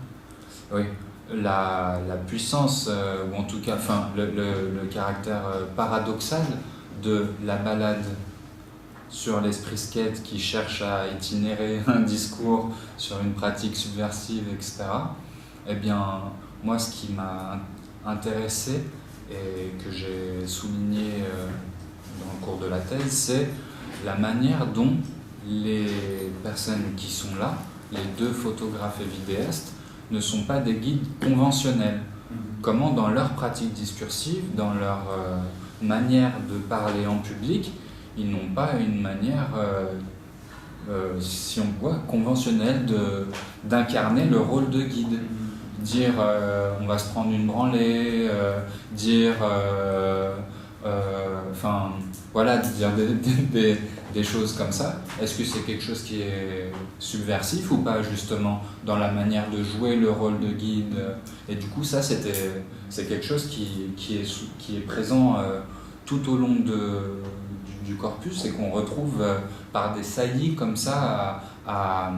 Oui, la puissance, ou en tout cas le caractère paradoxal de la balade sur l'esprit skate qui cherche à itinérer un discours sur une pratique subversive, etc. Moi, ce qui m'a intéressé et que j'ai souligné dans le cours de la thèse, c'est la manière dont les personnes qui sont là, les deux photographes et vidéastes, ne sont pas des guides conventionnels. Comment, dans leur pratique discursive, dans leur manière de parler en public, ils n'ont pas une manière, si on voit, conventionnelle d'incarner le rôle de guide. Dire on va se prendre une branlée, dire des choses comme ça. Est-ce que c'est quelque chose qui est subversif ou pas, justement, dans la manière de jouer le rôle de guide? Et du coup, ça, c'est quelque chose qui est présent tout au long du corpus et qu'on retrouve par des saillies comme ça à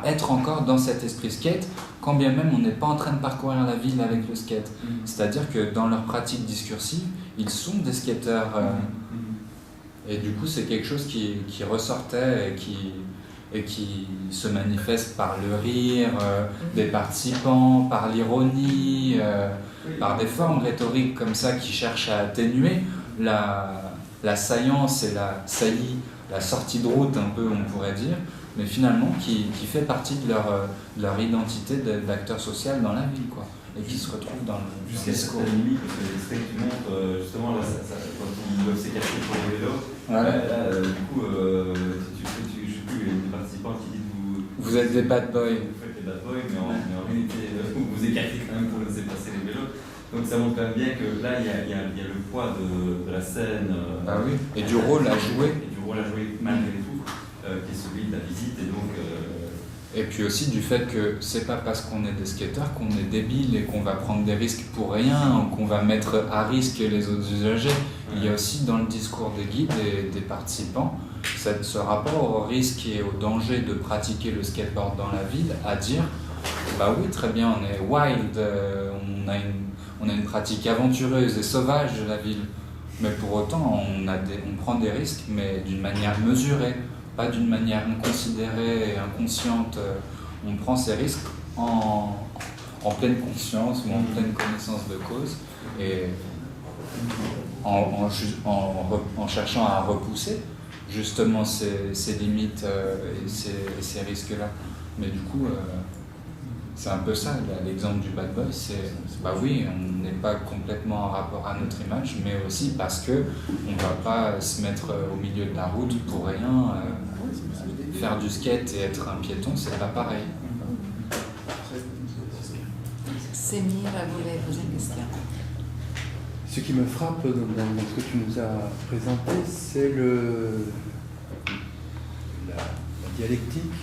être encore dans cet esprit skate, quand bien même on n'est pas en train de parcourir la ville avec le skate. C'est-à-dire que dans leur pratique discursive, ils sont des skateurs. Et du coup, c'est quelque chose qui ressortait et qui se manifeste par le rire des participants, par l'ironie, par des formes rhétoriques comme ça qui cherchent à atténuer la saillance et la saillie, la sortie de route un peu, on pourrait dire, mais finalement qui fait partie de leur identité d'acteur social dans la ville, quoi, et qui se retrouvent dans le Jusqu'à discours. certaines limites, parce que l'extrait que tu montres, justement, là, quand ils doivent s'écarter pour les vélos, Voilà. là, du coup, je sais plus, les participants qui disent Vous êtes des bad boys. Vous faites les bad boys, mais en réalité, vous vous écartez quand même pour laisser passer les vélos. Donc ça montre quand même bien que là, il y a le poids de la scène. Ah oui. Et du rôle à jouer. Et du rôle à jouer malgré tout, qui est celui de la visite. Et donc. Et puis aussi du fait que c'est pas parce qu'on est des skateurs qu'on est débile et qu'on va prendre des risques pour rien ou qu'on va mettre à risque les autres usagers. Il y a aussi dans le discours des guides et des participants ce rapport au risque et au danger de pratiquer le skateboard dans la ville, à dire bah oui, très bien, on est wild, on a une pratique aventureuse et sauvage de la ville, mais pour autant on prend des risques, mais d'une manière mesurée, pas d'une manière inconsidérée et inconsciente. On prend ces risques en pleine conscience ou en pleine connaissance de cause, et en cherchant à repousser justement ces limites et ces risques-là. Mais du coup, c'est un peu ça, l'exemple du bad boy, c'est bah oui, on n'est pas complètement en rapport à notre image, mais aussi parce que on ne va pas se mettre au milieu de la route pour rien. Faire du skate et être un piéton, c'est pas pareil. Semira voulait poser une question. Ce qui me frappe dans ce que tu nous as présenté, c'est la dialectique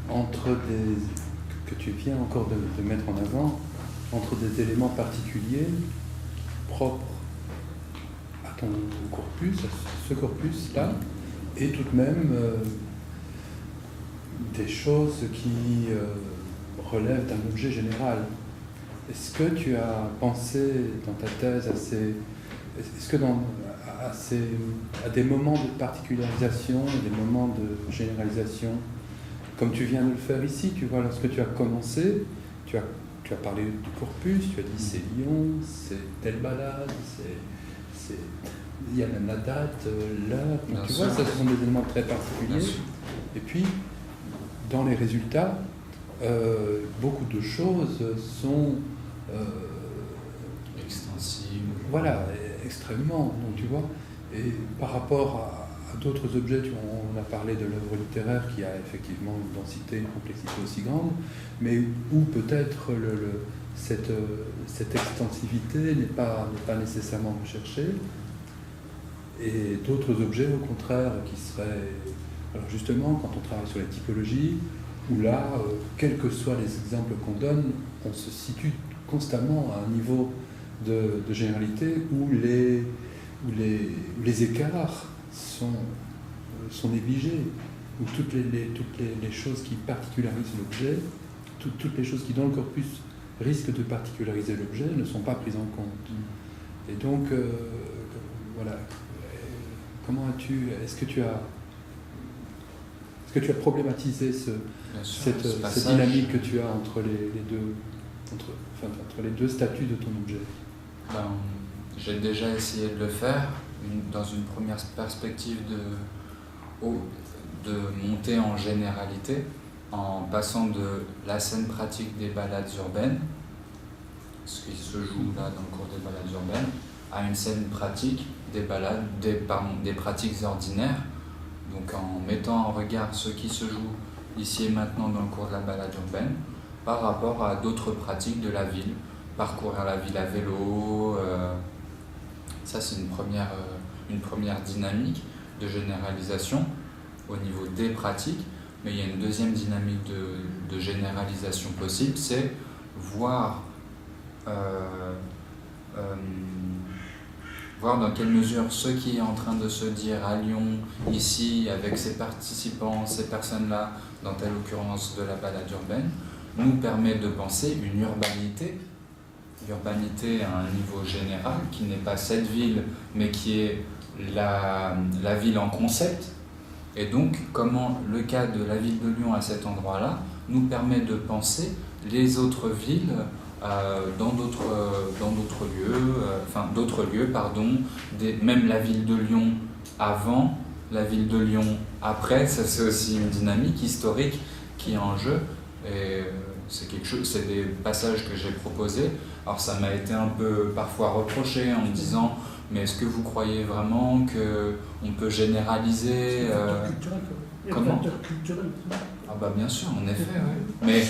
entre que tu viens encore de mettre en avant, entre des éléments particuliers propres à ton corpus, à ce corpus-là, et tout de même des choses qui relèvent d'un objet général. Est-ce que tu as pensé dans ta thèse est-ce que à des moments de particularisation, des moments de généralisation, comme tu viens de le faire ici, tu vois, lorsque tu as commencé, tu as parlé du corpus, tu as dit c'est Lyon, c'est telle balade, il y a même la date, l'heure, tu vois, ça ce sont des éléments très particuliers. Et puis, dans les résultats, beaucoup de choses sont extensibles. Voilà, extrêmement. Donc tu vois, et par rapport à d'autres objets, on a parlé de l'œuvre littéraire qui a effectivement une densité, une complexité aussi grande, mais où peut-être cette extensivité n'est pas nécessairement recherchée, et d'autres objets au contraire qui seraient... Alors justement, quand on travaille sur la typologie, où là, quels que soient les exemples qu'on donne, on se situe constamment à un niveau de généralité où les écarts sont négligés, où toutes les choses qui particularisent l'objet, toutes les choses qui dans le corpus risquent de particulariser l'objet ne sont pas prises en compte. Et donc, voilà, comment est-ce que tu as problématisé cette dynamique que tu as entre les deux statuts de ton objet? J'ai déjà essayé de le faire dans une première perspective de monter en généralité, en passant de la scène pratique des balades urbaines, ce qui se joue là dans le cours des balades urbaines, à une scène pratique des pratiques ordinaires. Donc en mettant en regard ce qui se joue ici et maintenant dans le cours de la balade urbaine par rapport à d'autres pratiques de la ville, parcourir la ville à vélo, ça c'est une première dynamique de généralisation au niveau des pratiques, mais il y a une deuxième dynamique de généralisation possible, c'est voir dans quelle mesure ce qui est en train de se dire à Lyon, ici, avec ses participants, ces personnes-là, dans telle occurrence de la balade urbaine, nous permet de penser une urbanité à un niveau général, qui n'est pas cette ville, mais qui est la ville en concept. Et donc, comment le cas de la ville de Lyon à cet endroit-là nous permet de penser les autres villes dans d'autres lieux, même la ville de Lyon avant la ville de Lyon après, ça c'est aussi une dynamique historique qui est en jeu. Et c'est des passages que j'ai proposés. Alors ça m'a été un peu parfois reproché en me disant mais est-ce que vous croyez vraiment qu'on peut généraliser comment ? Ah bah bien sûr, en effet, ouais.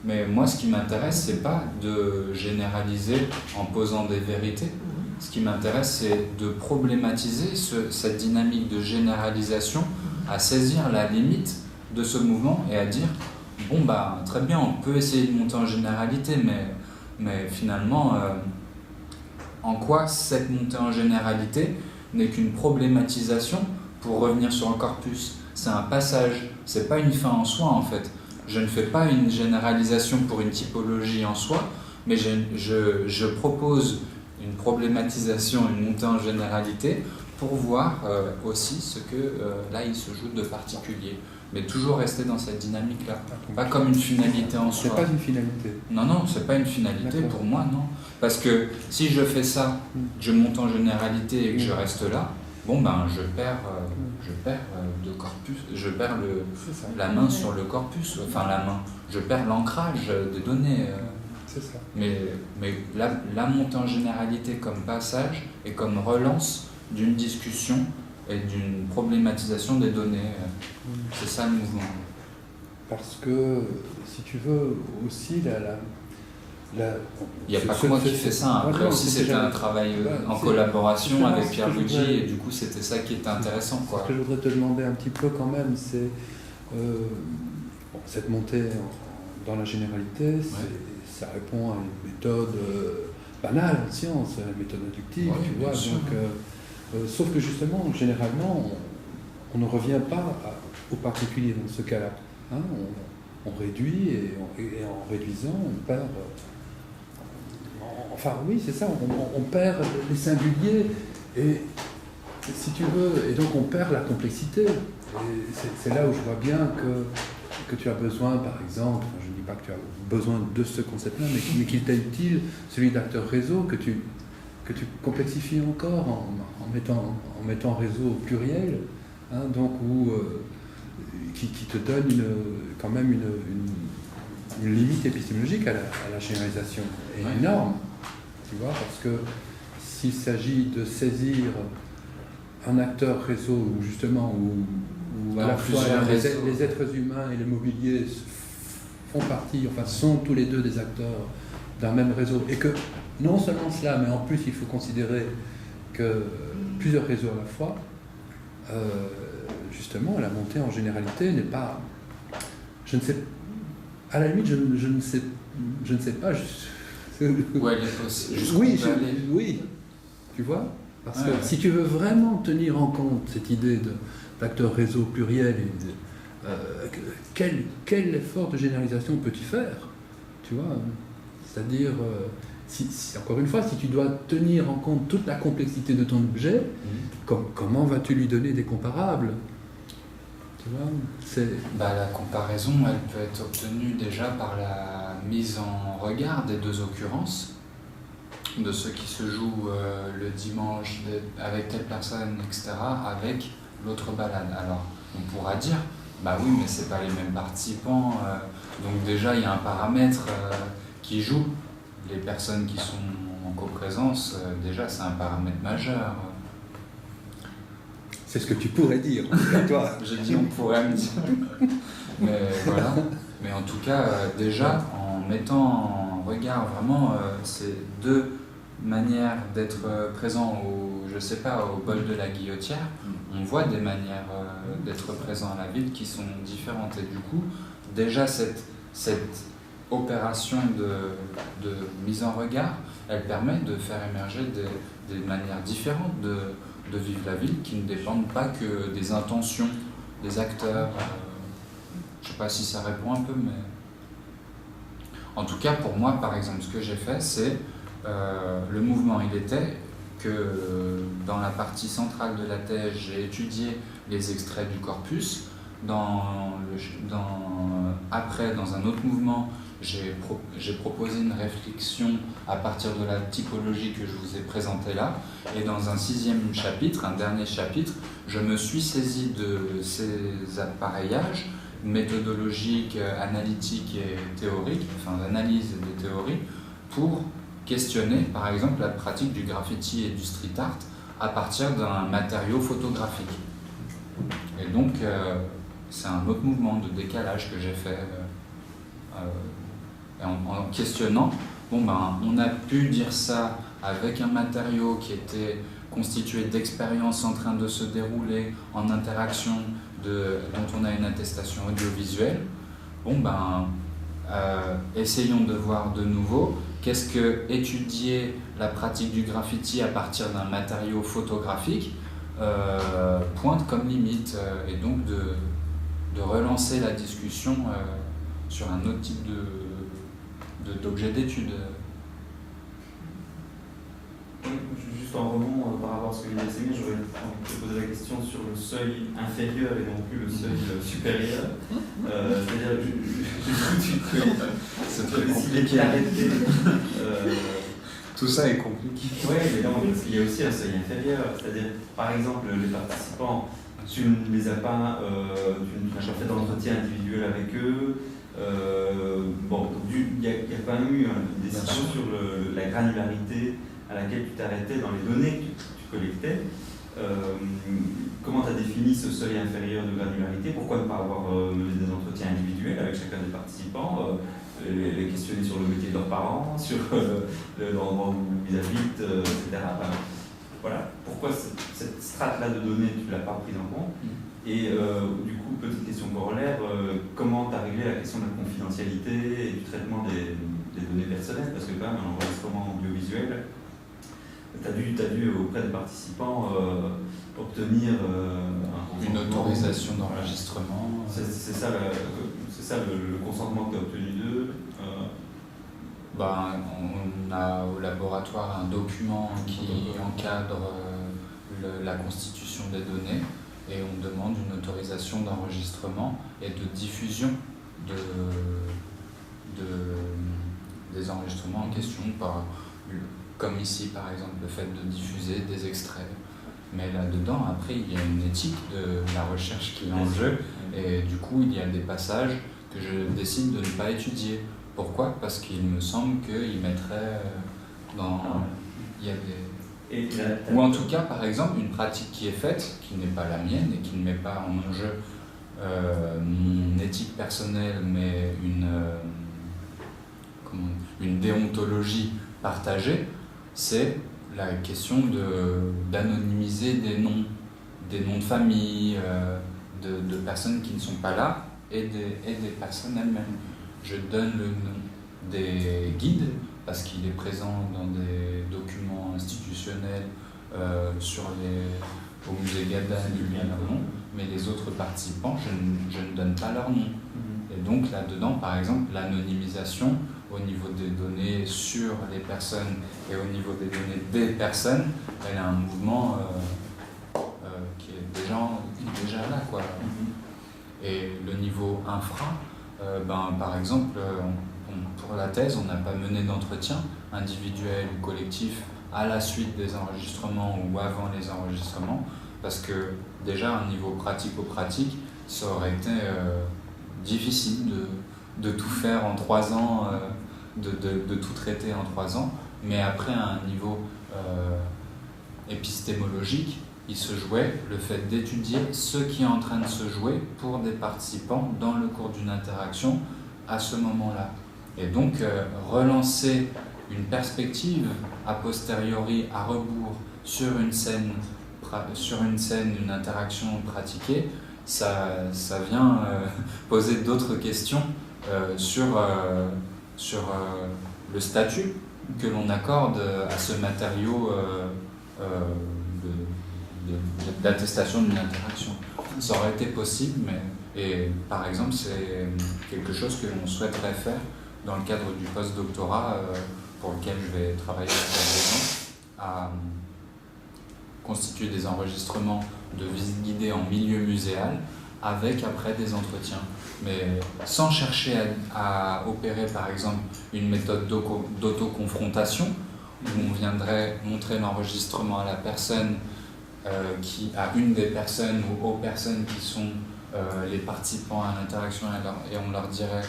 Mais moi ce qui m'intéresse c'est pas de généraliser en posant des vérités. Ce qui m'intéresse c'est de problématiser cette dynamique de généralisation, à saisir la limite de ce mouvement et à dire bon bah très bien, on peut essayer de monter en généralité, mais finalement en quoi cette montée en généralité n'est qu'une problématisation pour revenir sur le corpus. C'est un passage, c'est pas une fin en soi en fait. Je ne fais pas une généralisation pour une typologie en soi, mais je propose une problématisation, une montée en généralité pour voir aussi ce que là il se joue de particulier. Mais toujours rester dans cette dynamique-là. Pas comme une finalité en soi. C'est pas une finalité. Non, c'est pas une finalité pour moi, non. Parce que si je fais ça, je monte en généralité et que je reste là, bon ben je perds de corpus, je perds la main sur le corpus, enfin la main, je perds l'ancrage des données. C'est ça. Mais la montée en généralité comme passage et comme relance d'une discussion et d'une problématisation des données. C'est ça le mouvement. Parce que, si tu veux, aussi, il n'y a pas que moi qui fais ça. Après aussi, c'était un travail en collaboration avec Pierre Boudji, et du coup, c'était ça qui était intéressant. Quoi. Ce que je voudrais te demander un petit peu quand même, c'est cette montée dans la généralité, ça répond à une méthode banale en science, la méthode inductive, tu vois. Donc, sauf que justement, généralement, on ne revient pas au particulier dans ce cas-là. Hein, on réduit et en réduisant, on perd. Enfin, oui, c'est ça, on perd les singuliers et, si tu veux, et donc on perd la complexité. Et c'est là où je vois bien que tu as besoin, par exemple, je ne dis pas que tu as besoin de ce concept-là, mais qu'il t'est utile, celui d'acteur réseau, que tu complexifies encore en mettant réseau au pluriel, hein, donc qui te donne quand même une limite épistémologique à la généralisation, et énorme, tu vois, parce que s'il s'agit de saisir un acteur réseau, ou justement, où à la fois les êtres humains et le mobilier font partie, enfin sont tous les deux des acteurs d'un même réseau, et que non seulement cela, mais en plus il faut considérer que plusieurs réseaux à la fois, justement la montée en généralité n'est pas, je ne sais, à la limite je ne sais pas. Oui, tu vois, parce que si tu veux vraiment tenir en compte cette idée d'acteur réseau pluriel, quel effort de généralisation peux-tu faire, tu vois, c'est-à-dire encore une fois, si tu dois tenir en compte toute la complexité de ton objet, comment vas-tu lui donner des comparables? Tu vois, la comparaison, elle peut être obtenue déjà par la mise en regard des deux occurrences, de ce qui se joue le dimanche avec telle personne, etc., avec l'autre balade. Alors, on pourra dire, bah oui, mais c'est pas les mêmes participants, donc déjà il y a un paramètre qui joue. Les personnes qui sont en coprésence, déjà c'est un paramètre majeur. C'est ce que tu pourrais dire, toi. J'ai dit on pourrait me dire. Mais voilà. Mais en tout cas, déjà, en mettant en regard vraiment ces deux manières d'être présent au bol de la Guillotière, on voit des manières d'être présent à la ville qui sont différentes. Et du coup, déjà cette opération de mise en regard, elle permet de faire émerger des manières différentes de vivre la ville qui ne dépendent pas que des intentions des acteurs. Je ne sais pas si ça répond un peu, mais... En tout cas, pour moi, par exemple, ce que j'ai fait, c'est le mouvement, il était que dans la partie centrale de la thèse, j'ai étudié les extraits du corpus. Après, dans un autre mouvement, j'ai proposé une réflexion à partir de la typologie que je vous ai présentée là, et dans un 6e chapitre, un dernier chapitre, je me suis saisi de ces appareillages méthodologiques, analytiques et théoriques, enfin d'analyse des théories, pour questionner par exemple la pratique du graffiti et du street art à partir d'un matériau photographique. Et donc c'est un autre mouvement de décalage que j'ai fait en questionnant, on a pu dire ça avec un matériau qui était constitué d'expériences en train de se dérouler en interaction, dont on a une attestation audiovisuelle. Essayons de voir de nouveau qu'est-ce que étudier la pratique du graffiti à partir d'un matériau photographique pointe comme limite, et donc de relancer la discussion sur un autre type d'objet d'étude. Juste en rebond par rapport à ce que vient de Samir, j'aurais te poser la question sur le seuil inférieur et non plus le seuil supérieur. C'est-à-dire, c'est très compliqué. Tout ça est compliqué. Oui, mais non, parce qu'il y a aussi un seuil inférieur. C'est-à-dire, par exemple, les participants, tu ne les as pas, tu n'as pas fait d'entretien individuel avec eux. Il y a quand même eu une décision sur la granularité à laquelle tu t'arrêtais dans les données que tu collectais. Comment tu as défini ce seuil inférieur de granularité? Pourquoi ne pas avoir mené des entretiens individuels avec chacun des participants, les questionner sur le métier de leurs parents, sur l'endroit où ils habitent, etc. Voilà. Pourquoi cette strate-là de données, tu ne l'as pas prise en compte? Et du coup, petite question corollaire, comment tu as réglé la question de la confidentialité et du traitement des données personnelles? Parce que quand même, un enregistrement audiovisuel, tu as dû auprès des participants obtenir une autorisation d'enregistrement. C'est ça le consentement que tu as obtenu d'eux. On a au laboratoire un document qui encadre la constitution des données, et on demande une autorisation d'enregistrement et de diffusion des enregistrements en question, comme ici par exemple le fait de diffuser des extraits. Mais là-dedans, après, il y a une éthique de la recherche qui est en jeu, et du coup, il y a des passages que je décide de ne pas étudier. Pourquoi? Parce qu'il me semble qu'ils mettraient dans... Il y a des... Ou en tout cas, par exemple, une pratique qui est faite, qui n'est pas la mienne et qui ne met pas en jeu mon éthique personnelle, mais une déontologie partagée, c'est la question d'anonymiser des noms de famille, de personnes qui ne sont pas là, et des personnes elles-mêmes. Je donne le nom des guides parce qu'il est présent dans des documents institutionnels au musée Gada, il y a leur nom, mais les autres participants, je ne donne pas leur nom. Et donc là-dedans, par exemple, l'anonymisation au niveau des données sur les personnes et au niveau des données des personnes, elle a un mouvement qui est déjà là, quoi. Et le niveau infra, par exemple, pour la thèse, on n'a pas mené d'entretien individuel ou collectif à la suite des enregistrements ou avant les enregistrements, parce que déjà, un niveau pratico-pratique, ça aurait été difficile de tout faire en 3 ans, de tout traiter en 3 ans, mais après, à un niveau épistémologique, il se jouait le fait d'étudier ce qui est en train de se jouer pour des participants dans le cours d'une interaction à ce moment-là. Et donc, relancer une perspective a posteriori, à rebours, sur une scène, une interaction pratiquée, ça vient poser d'autres questions sur le statut que l'on accorde à ce matériau d'attestation d'une interaction. Ça aurait été possible, et par exemple, c'est quelque chose que l'on souhaiterait faire dans le cadre du post-doctorat pour lequel je vais travailler à constituer des enregistrements de visites guidées en milieu muséal avec après des entretiens. Mais sans chercher à opérer par exemple une méthode d'autoconfrontation, où on viendrait montrer l'enregistrement à la personne, à une des personnes ou aux personnes qui sont les participants à l'interaction, et on leur dirait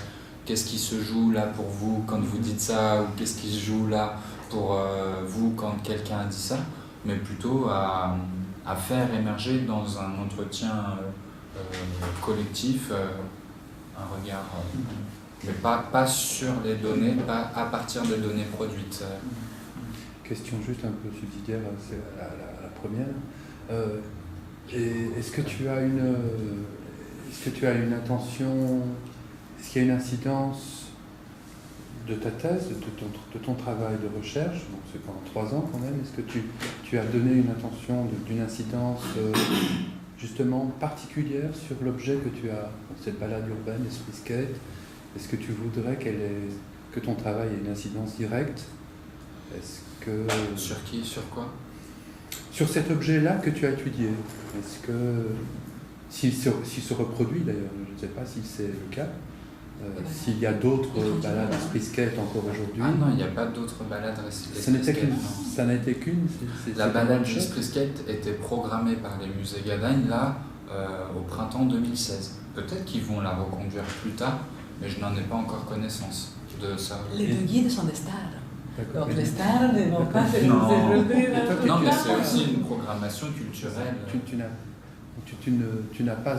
qu'est-ce qui se joue là pour vous quand vous dites ça, ou qu'est-ce qui se joue là pour vous quand quelqu'un a dit ça, mais plutôt à faire émerger dans un entretien collectif un regard, mais pas sur les données, pas à partir des données produites. Question juste un peu subsidiaire à la première. Est-ce que tu as une intention, est-ce qu'il y a une incidence de ta thèse, de ton travail de recherche, donc c'est pendant 3 ans quand même, est-ce que tu as donné une intention d'une incidence justement particulière sur l'objet que tu as, cette balade urbaine, l'esprit skate? Est-ce que tu voudrais que ton travail ait une incidence directe? Est-ce que... Sur qui? Sur quoi? Sur cet objet-là que tu as étudié. Est-ce que, s'il se reproduit d'ailleurs, je ne sais pas si c'est le cas, s'il y a d'autres balades esprit skate encore aujourd'hui? Ah non, il n'y a pas d'autres balades esprit skate. Ça n'a été qu'une? La balade esprit skate était programmée par les musées Gadagne là au printemps 2016. Peut-être qu'ils vont la reconduire plus tard, mais je n'en ai pas encore connaissance de ça. Les deux guides sont des stars. D'accord. Donc les stars ne vont pas se Non. reproduire. Non, mais c'est aussi une programmation culturelle. Tu n'as pas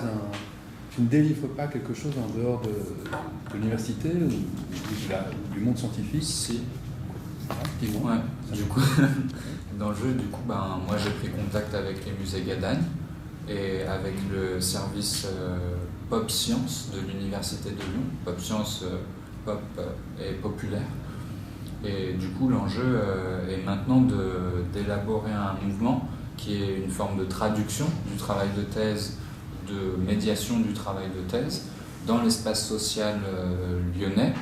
tu ne délivres pas quelque chose en dehors de l'université ou du monde scientifique? Si. Dis-moi. Ouais. Du coup, dans le jeu, moi j'ai pris contact avec les musées Gadagne et avec le service Pop Science de l'université de Lyon. Pop Science, pop et populaire. Et du coup, l'enjeu est maintenant d'élaborer un mouvement qui est une forme de traduction du travail de thèse, de médiation du travail de thèse dans l'espace social lyonnais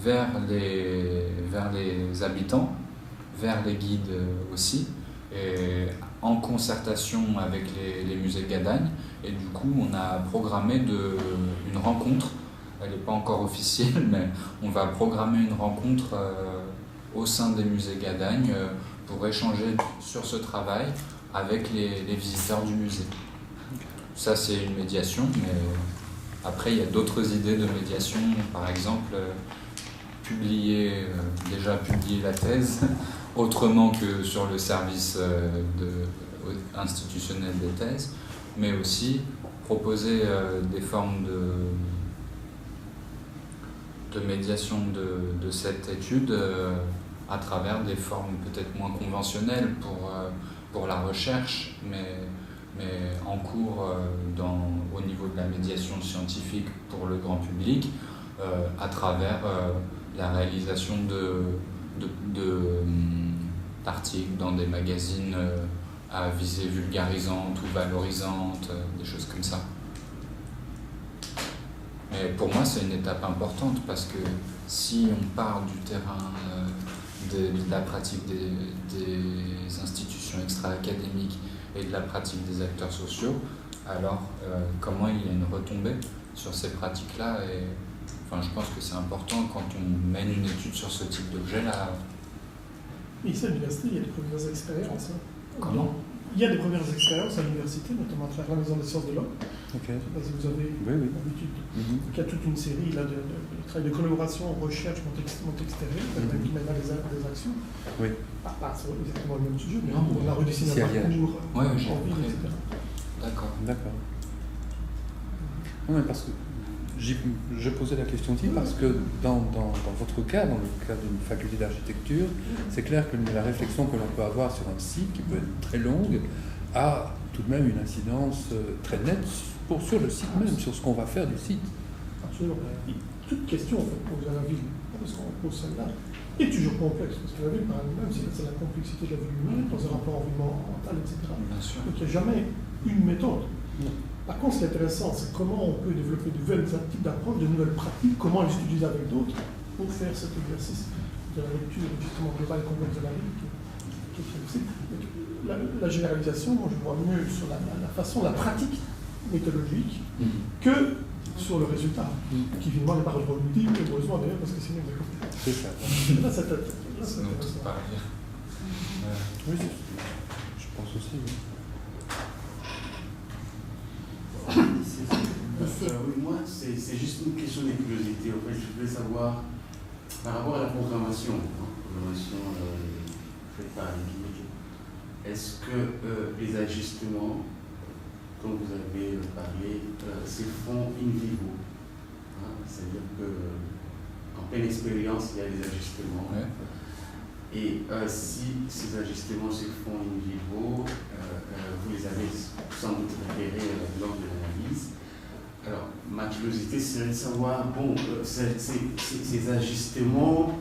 vers les habitants, vers les guides aussi, et en concertation avec les musées Gadagne. Et du coup, on a programmé une rencontre. Elle n'est pas encore officielle, mais on va programmer une rencontre au sein des musées Gadagne pour échanger sur ce travail avec les visiteurs du musée. Ça, c'est une médiation, mais après, il y a d'autres idées de médiation. Par exemple, déjà publier la thèse autrement que sur le service institutionnel des thèses, mais aussi proposer des formes de médiation de cette étude à travers des formes peut-être moins conventionnelles pour la recherche, mais en cours au niveau de la médiation scientifique pour le grand public, à travers la réalisation d'articles dans des magazines à visée vulgarisante ou valorisante, des choses comme ça. Mais pour moi, c'est une étape importante parce que si on part du terrain de la pratique des institutions extra-académiques et de la pratique des acteurs sociaux, alors comment il y a une retombée sur ces pratiques-là? Et je pense que c'est important quand on mène une étude sur ce type d'objet-là. Ici à l'université, il y a des premières expériences. Comment? Il y a des premières expériences à l'université, notamment à travers la Maison des sciences de l'homme. Okay. Je ne sais pas si vous avez l'habitude. Il y a toute une série là, de travail de collaboration, recherche, monde extérieur, qui mènent à des actions. Oui. Pas exactement le même sujet, mais on a redessiné un parcours en ville, etc. D'accord. Non, mais parce que je posais la question aussi parce que dans votre cas, dans le cas d'une faculté d'architecture, c'est clair que la réflexion que l'on peut avoir sur un site, qui peut être très longue, a tout de même une incidence très nette sur le site même, sur ce qu'on va faire du site. Absolument. Toute question posée à la ville, parce qu'on pose celle-là, est toujours complexe, parce que la ville, par elle-même, c'est la complexité de la vie humaine, dans un rapport environnemental, etc. Bien sûr. Donc il n'y a jamais une méthode. Non. Par contre, ce qui est intéressant, c'est comment on peut développer de nouvelles types d'approches, de nouvelles pratiques, comment les utiliser avec d'autres pour faire cet exercice de la lecture justement globale et complexe de la ville qui est difficile. La généralisation, moi je vois mieux sur la façon, la pratique méthodologique que sur le résultat, qui finalement n'est pas reproductible, heureusement d'ailleurs, parce que sinon on va C'est ça. C'est notre pareil. Oui, je pense aussi. Oui. Oui, moi, c'est juste une question de curiosité. En fait, je voulais savoir, par rapport à la programmation faite par l'INPI, est-ce que les ajustements dont vous avez parlé se font in vivo, c'est-à-dire qu'en pleine expérience, il y a des ajustements. Ouais. Et si ces ajustements se font in vivo, vous les avez sans doute repérés lors de l'analyse. Alors, ma curiosité serait de savoir, bon, ces ajustements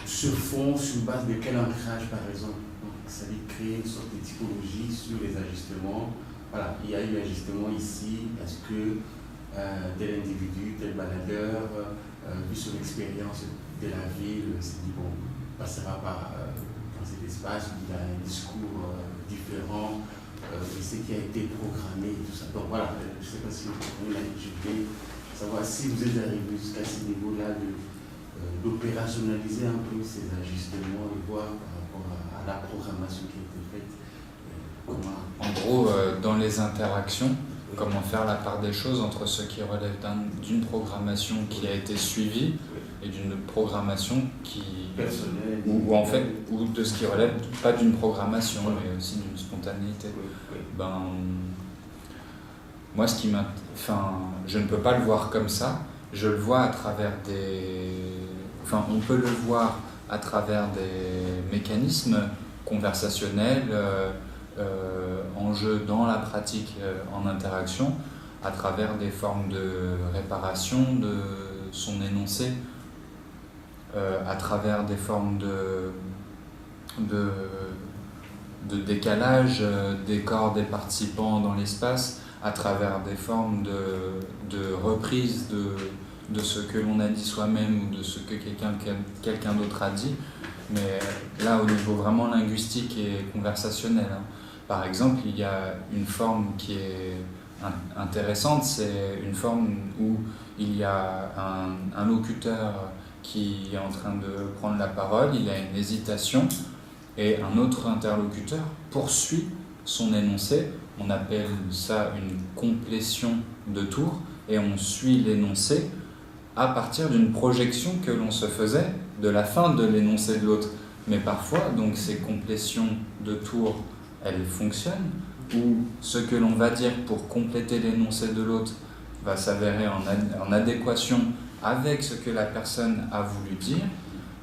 se font sur base de quel ancrage, par exemple? Ça veut créer une sorte de typologie sur les ajustements. Voilà, il y a eu ajustement ici, est-ce que tel individu, tel baladeur, vu son expérience de la ville, s'est dit, bon, passera dans cet espace où il a un discours différent de ce qui a été programmé et tout ça. Donc voilà, je ne sais pas si vous voulez savoir si vous êtes arrivé jusqu'à ce niveau-là d'opérationnaliser un peu ces ajustements et voir par rapport à la programmation qui a été faite. En gros, dans les interactions, comment faire la part des choses entre ce qui relève d'une programmation qui a été suivie et d'une programmation qui personnelle, ou de ce qui relève pas d'une programmation mais aussi d'une spontanéité. Ben, moi, je ne peux pas le voir comme ça. Je le vois à travers on peut le voir à travers des mécanismes conversationnels, en jeu dans la pratique, en interaction, à travers des formes de réparation de son énoncé, à travers des formes de décalage des corps des participants dans l'espace, à travers des formes de reprise de ce que l'on a dit soi-même ou de ce que quelqu'un d'autre a dit, mais là au niveau vraiment linguistique et conversationnel. Par exemple, il y a une forme qui est intéressante, c'est une forme où il y a un locuteur qui est en train de prendre la parole, il a une hésitation, et un autre interlocuteur poursuit son énoncé. On appelle ça une complétion de tour, et on suit l'énoncé à partir d'une projection que l'on se faisait de la fin de l'énoncé de l'autre. Mais parfois, donc, ces complétions de tour, elles fonctionnent, ou ce que l'on va dire pour compléter l'énoncé de l'autre va s'avérer en adéquation avec ce que la personne a voulu dire,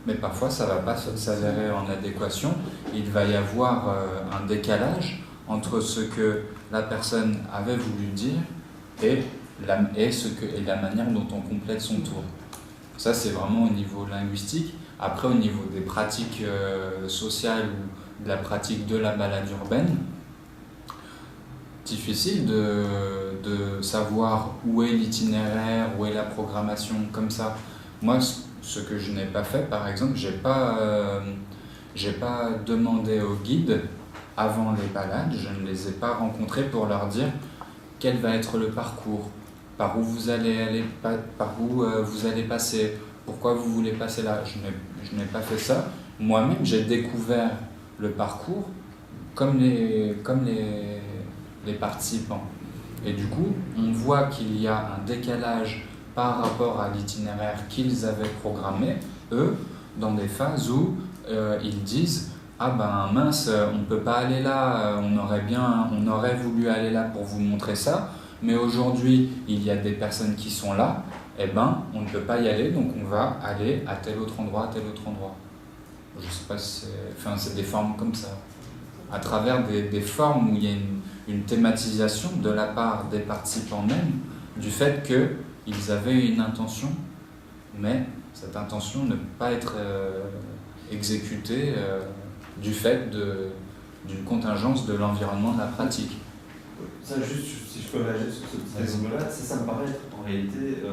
mais parfois ça ne va pas s'avérer en adéquation. Il va y avoir un décalage entre ce que la personne avait voulu dire et la manière dont on complète son tour. Ça, c'est vraiment au niveau linguistique. Après, au niveau des pratiques sociales ou de la pratique de la balade urbaine, difficile de savoir où est l'itinéraire, où est la programmation comme ça. Moi, ce que je n'ai pas fait, par exemple, j'ai pas demandé aux guides avant les balades, je ne les ai pas rencontrés pour leur dire quel va être le parcours, par où vous allez aller, par où vous allez passer, pourquoi vous voulez passer là. Je n'ai pas fait ça. Moi-même, j'ai découvert le parcours comme les participants. Et du coup, on voit qu'il y a un décalage par rapport à l'itinéraire qu'ils avaient programmé, eux, dans des phases où ils disent « Ah ben mince, on ne peut pas aller là, on aurait voulu aller là pour vous montrer ça, mais aujourd'hui, il y a des personnes qui sont là, eh ben, on ne peut pas y aller, donc on va aller à tel autre endroit, à tel autre endroit. » Je ne sais pas si c'est des formes comme ça. À travers des formes où il y a une thématisation de la part des participants même, du fait qu'ils avaient une intention, mais cette intention ne peut pas être exécutée du fait d'une contingence de l'environnement de la pratique. Ça, juste si je peux réagir sur ce petit exemple-là, ça me paraît être en réalité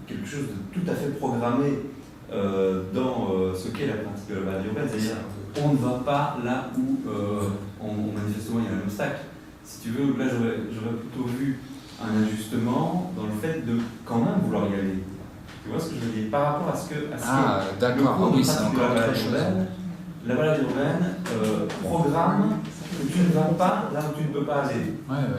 quelque chose de tout à fait programmé dans ce qu'est la pratique de la balade urbaine, c'est-à-dire on ne va pas là où manifestement il y a un obstacle. si tu veux, là j'aurais plutôt vu un ajustement dans le fait de quand même vouloir y aller. Tu vois ce que je veux dire? Par rapport à ce que. D'accord, oui, c'est encore autre chose. La balade urbaine programme que tu ne vas pas là où tu ne peux pas aller.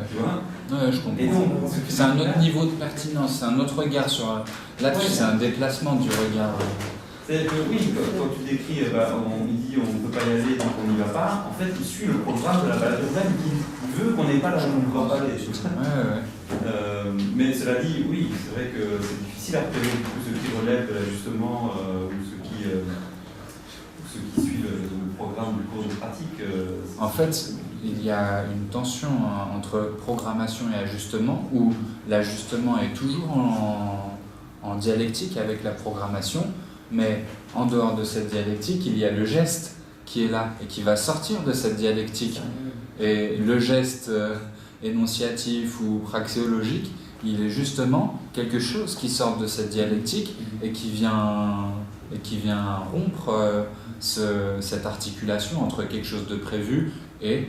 Tu vois? Ouais, je comprends. C'est un autre niveau de pertinence, c'est un autre regard sur. Là, c'est un déplacement du regard. C'est que oui, quand tu décris, on dit on ne peut pas y aller donc on n'y va pas, en fait il suit le programme de la balade urbaine qui veut qu'on n'ait pas là où on ne peut pas aller. Mais cela dit, oui, c'est vrai que c'est difficile à repérer ce qui relève de l'ajustement ou ce qui suit le programme du cours de pratique. En fait, il y a une tension entre programmation et ajustement, où l'ajustement est toujours en dialectique avec la programmation, mais en dehors de cette dialectique, il y a le geste qui est là et qui va sortir de cette dialectique. Et le geste énonciatif ou praxéologique, il est justement quelque chose qui sort de cette dialectique et qui vient rompre cette articulation entre quelque chose de prévu et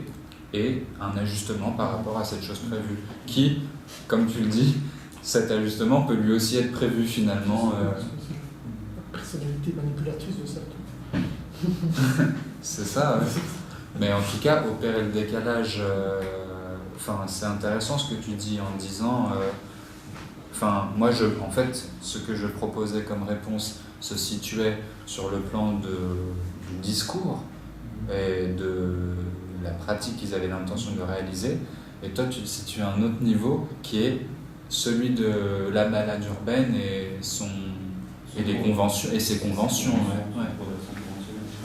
un ajustement par rapport à cette chose prévue, qui, comme tu le dis, cet ajustement peut lui aussi être prévu finalement. La personnalité manipulatrice de ça. C'est ça, ouais. Mais en tout cas, opérer le décalage, c'est intéressant ce que tu dis en disant, moi, en fait, ce que je proposais comme réponse se situait sur le plan du discours et de la pratique qu'ils avaient l'intention de réaliser, et toi, tu te situes à un autre niveau qui est celui de la balade urbaine et les conventions et ses conventions. Ouais.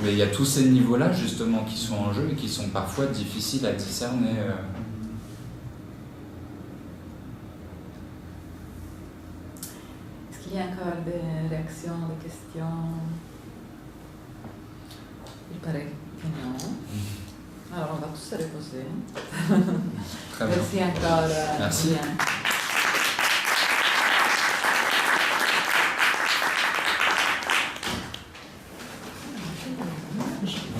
Mais il y a tous ces niveaux-là justement qui sont en jeu et qui sont parfois difficiles à discerner. Est-ce qu'il y a encore des réactions, des questions? Il paraît que non. Alors on va tous se reposer. Très bien. Merci encore. Merci. Julien.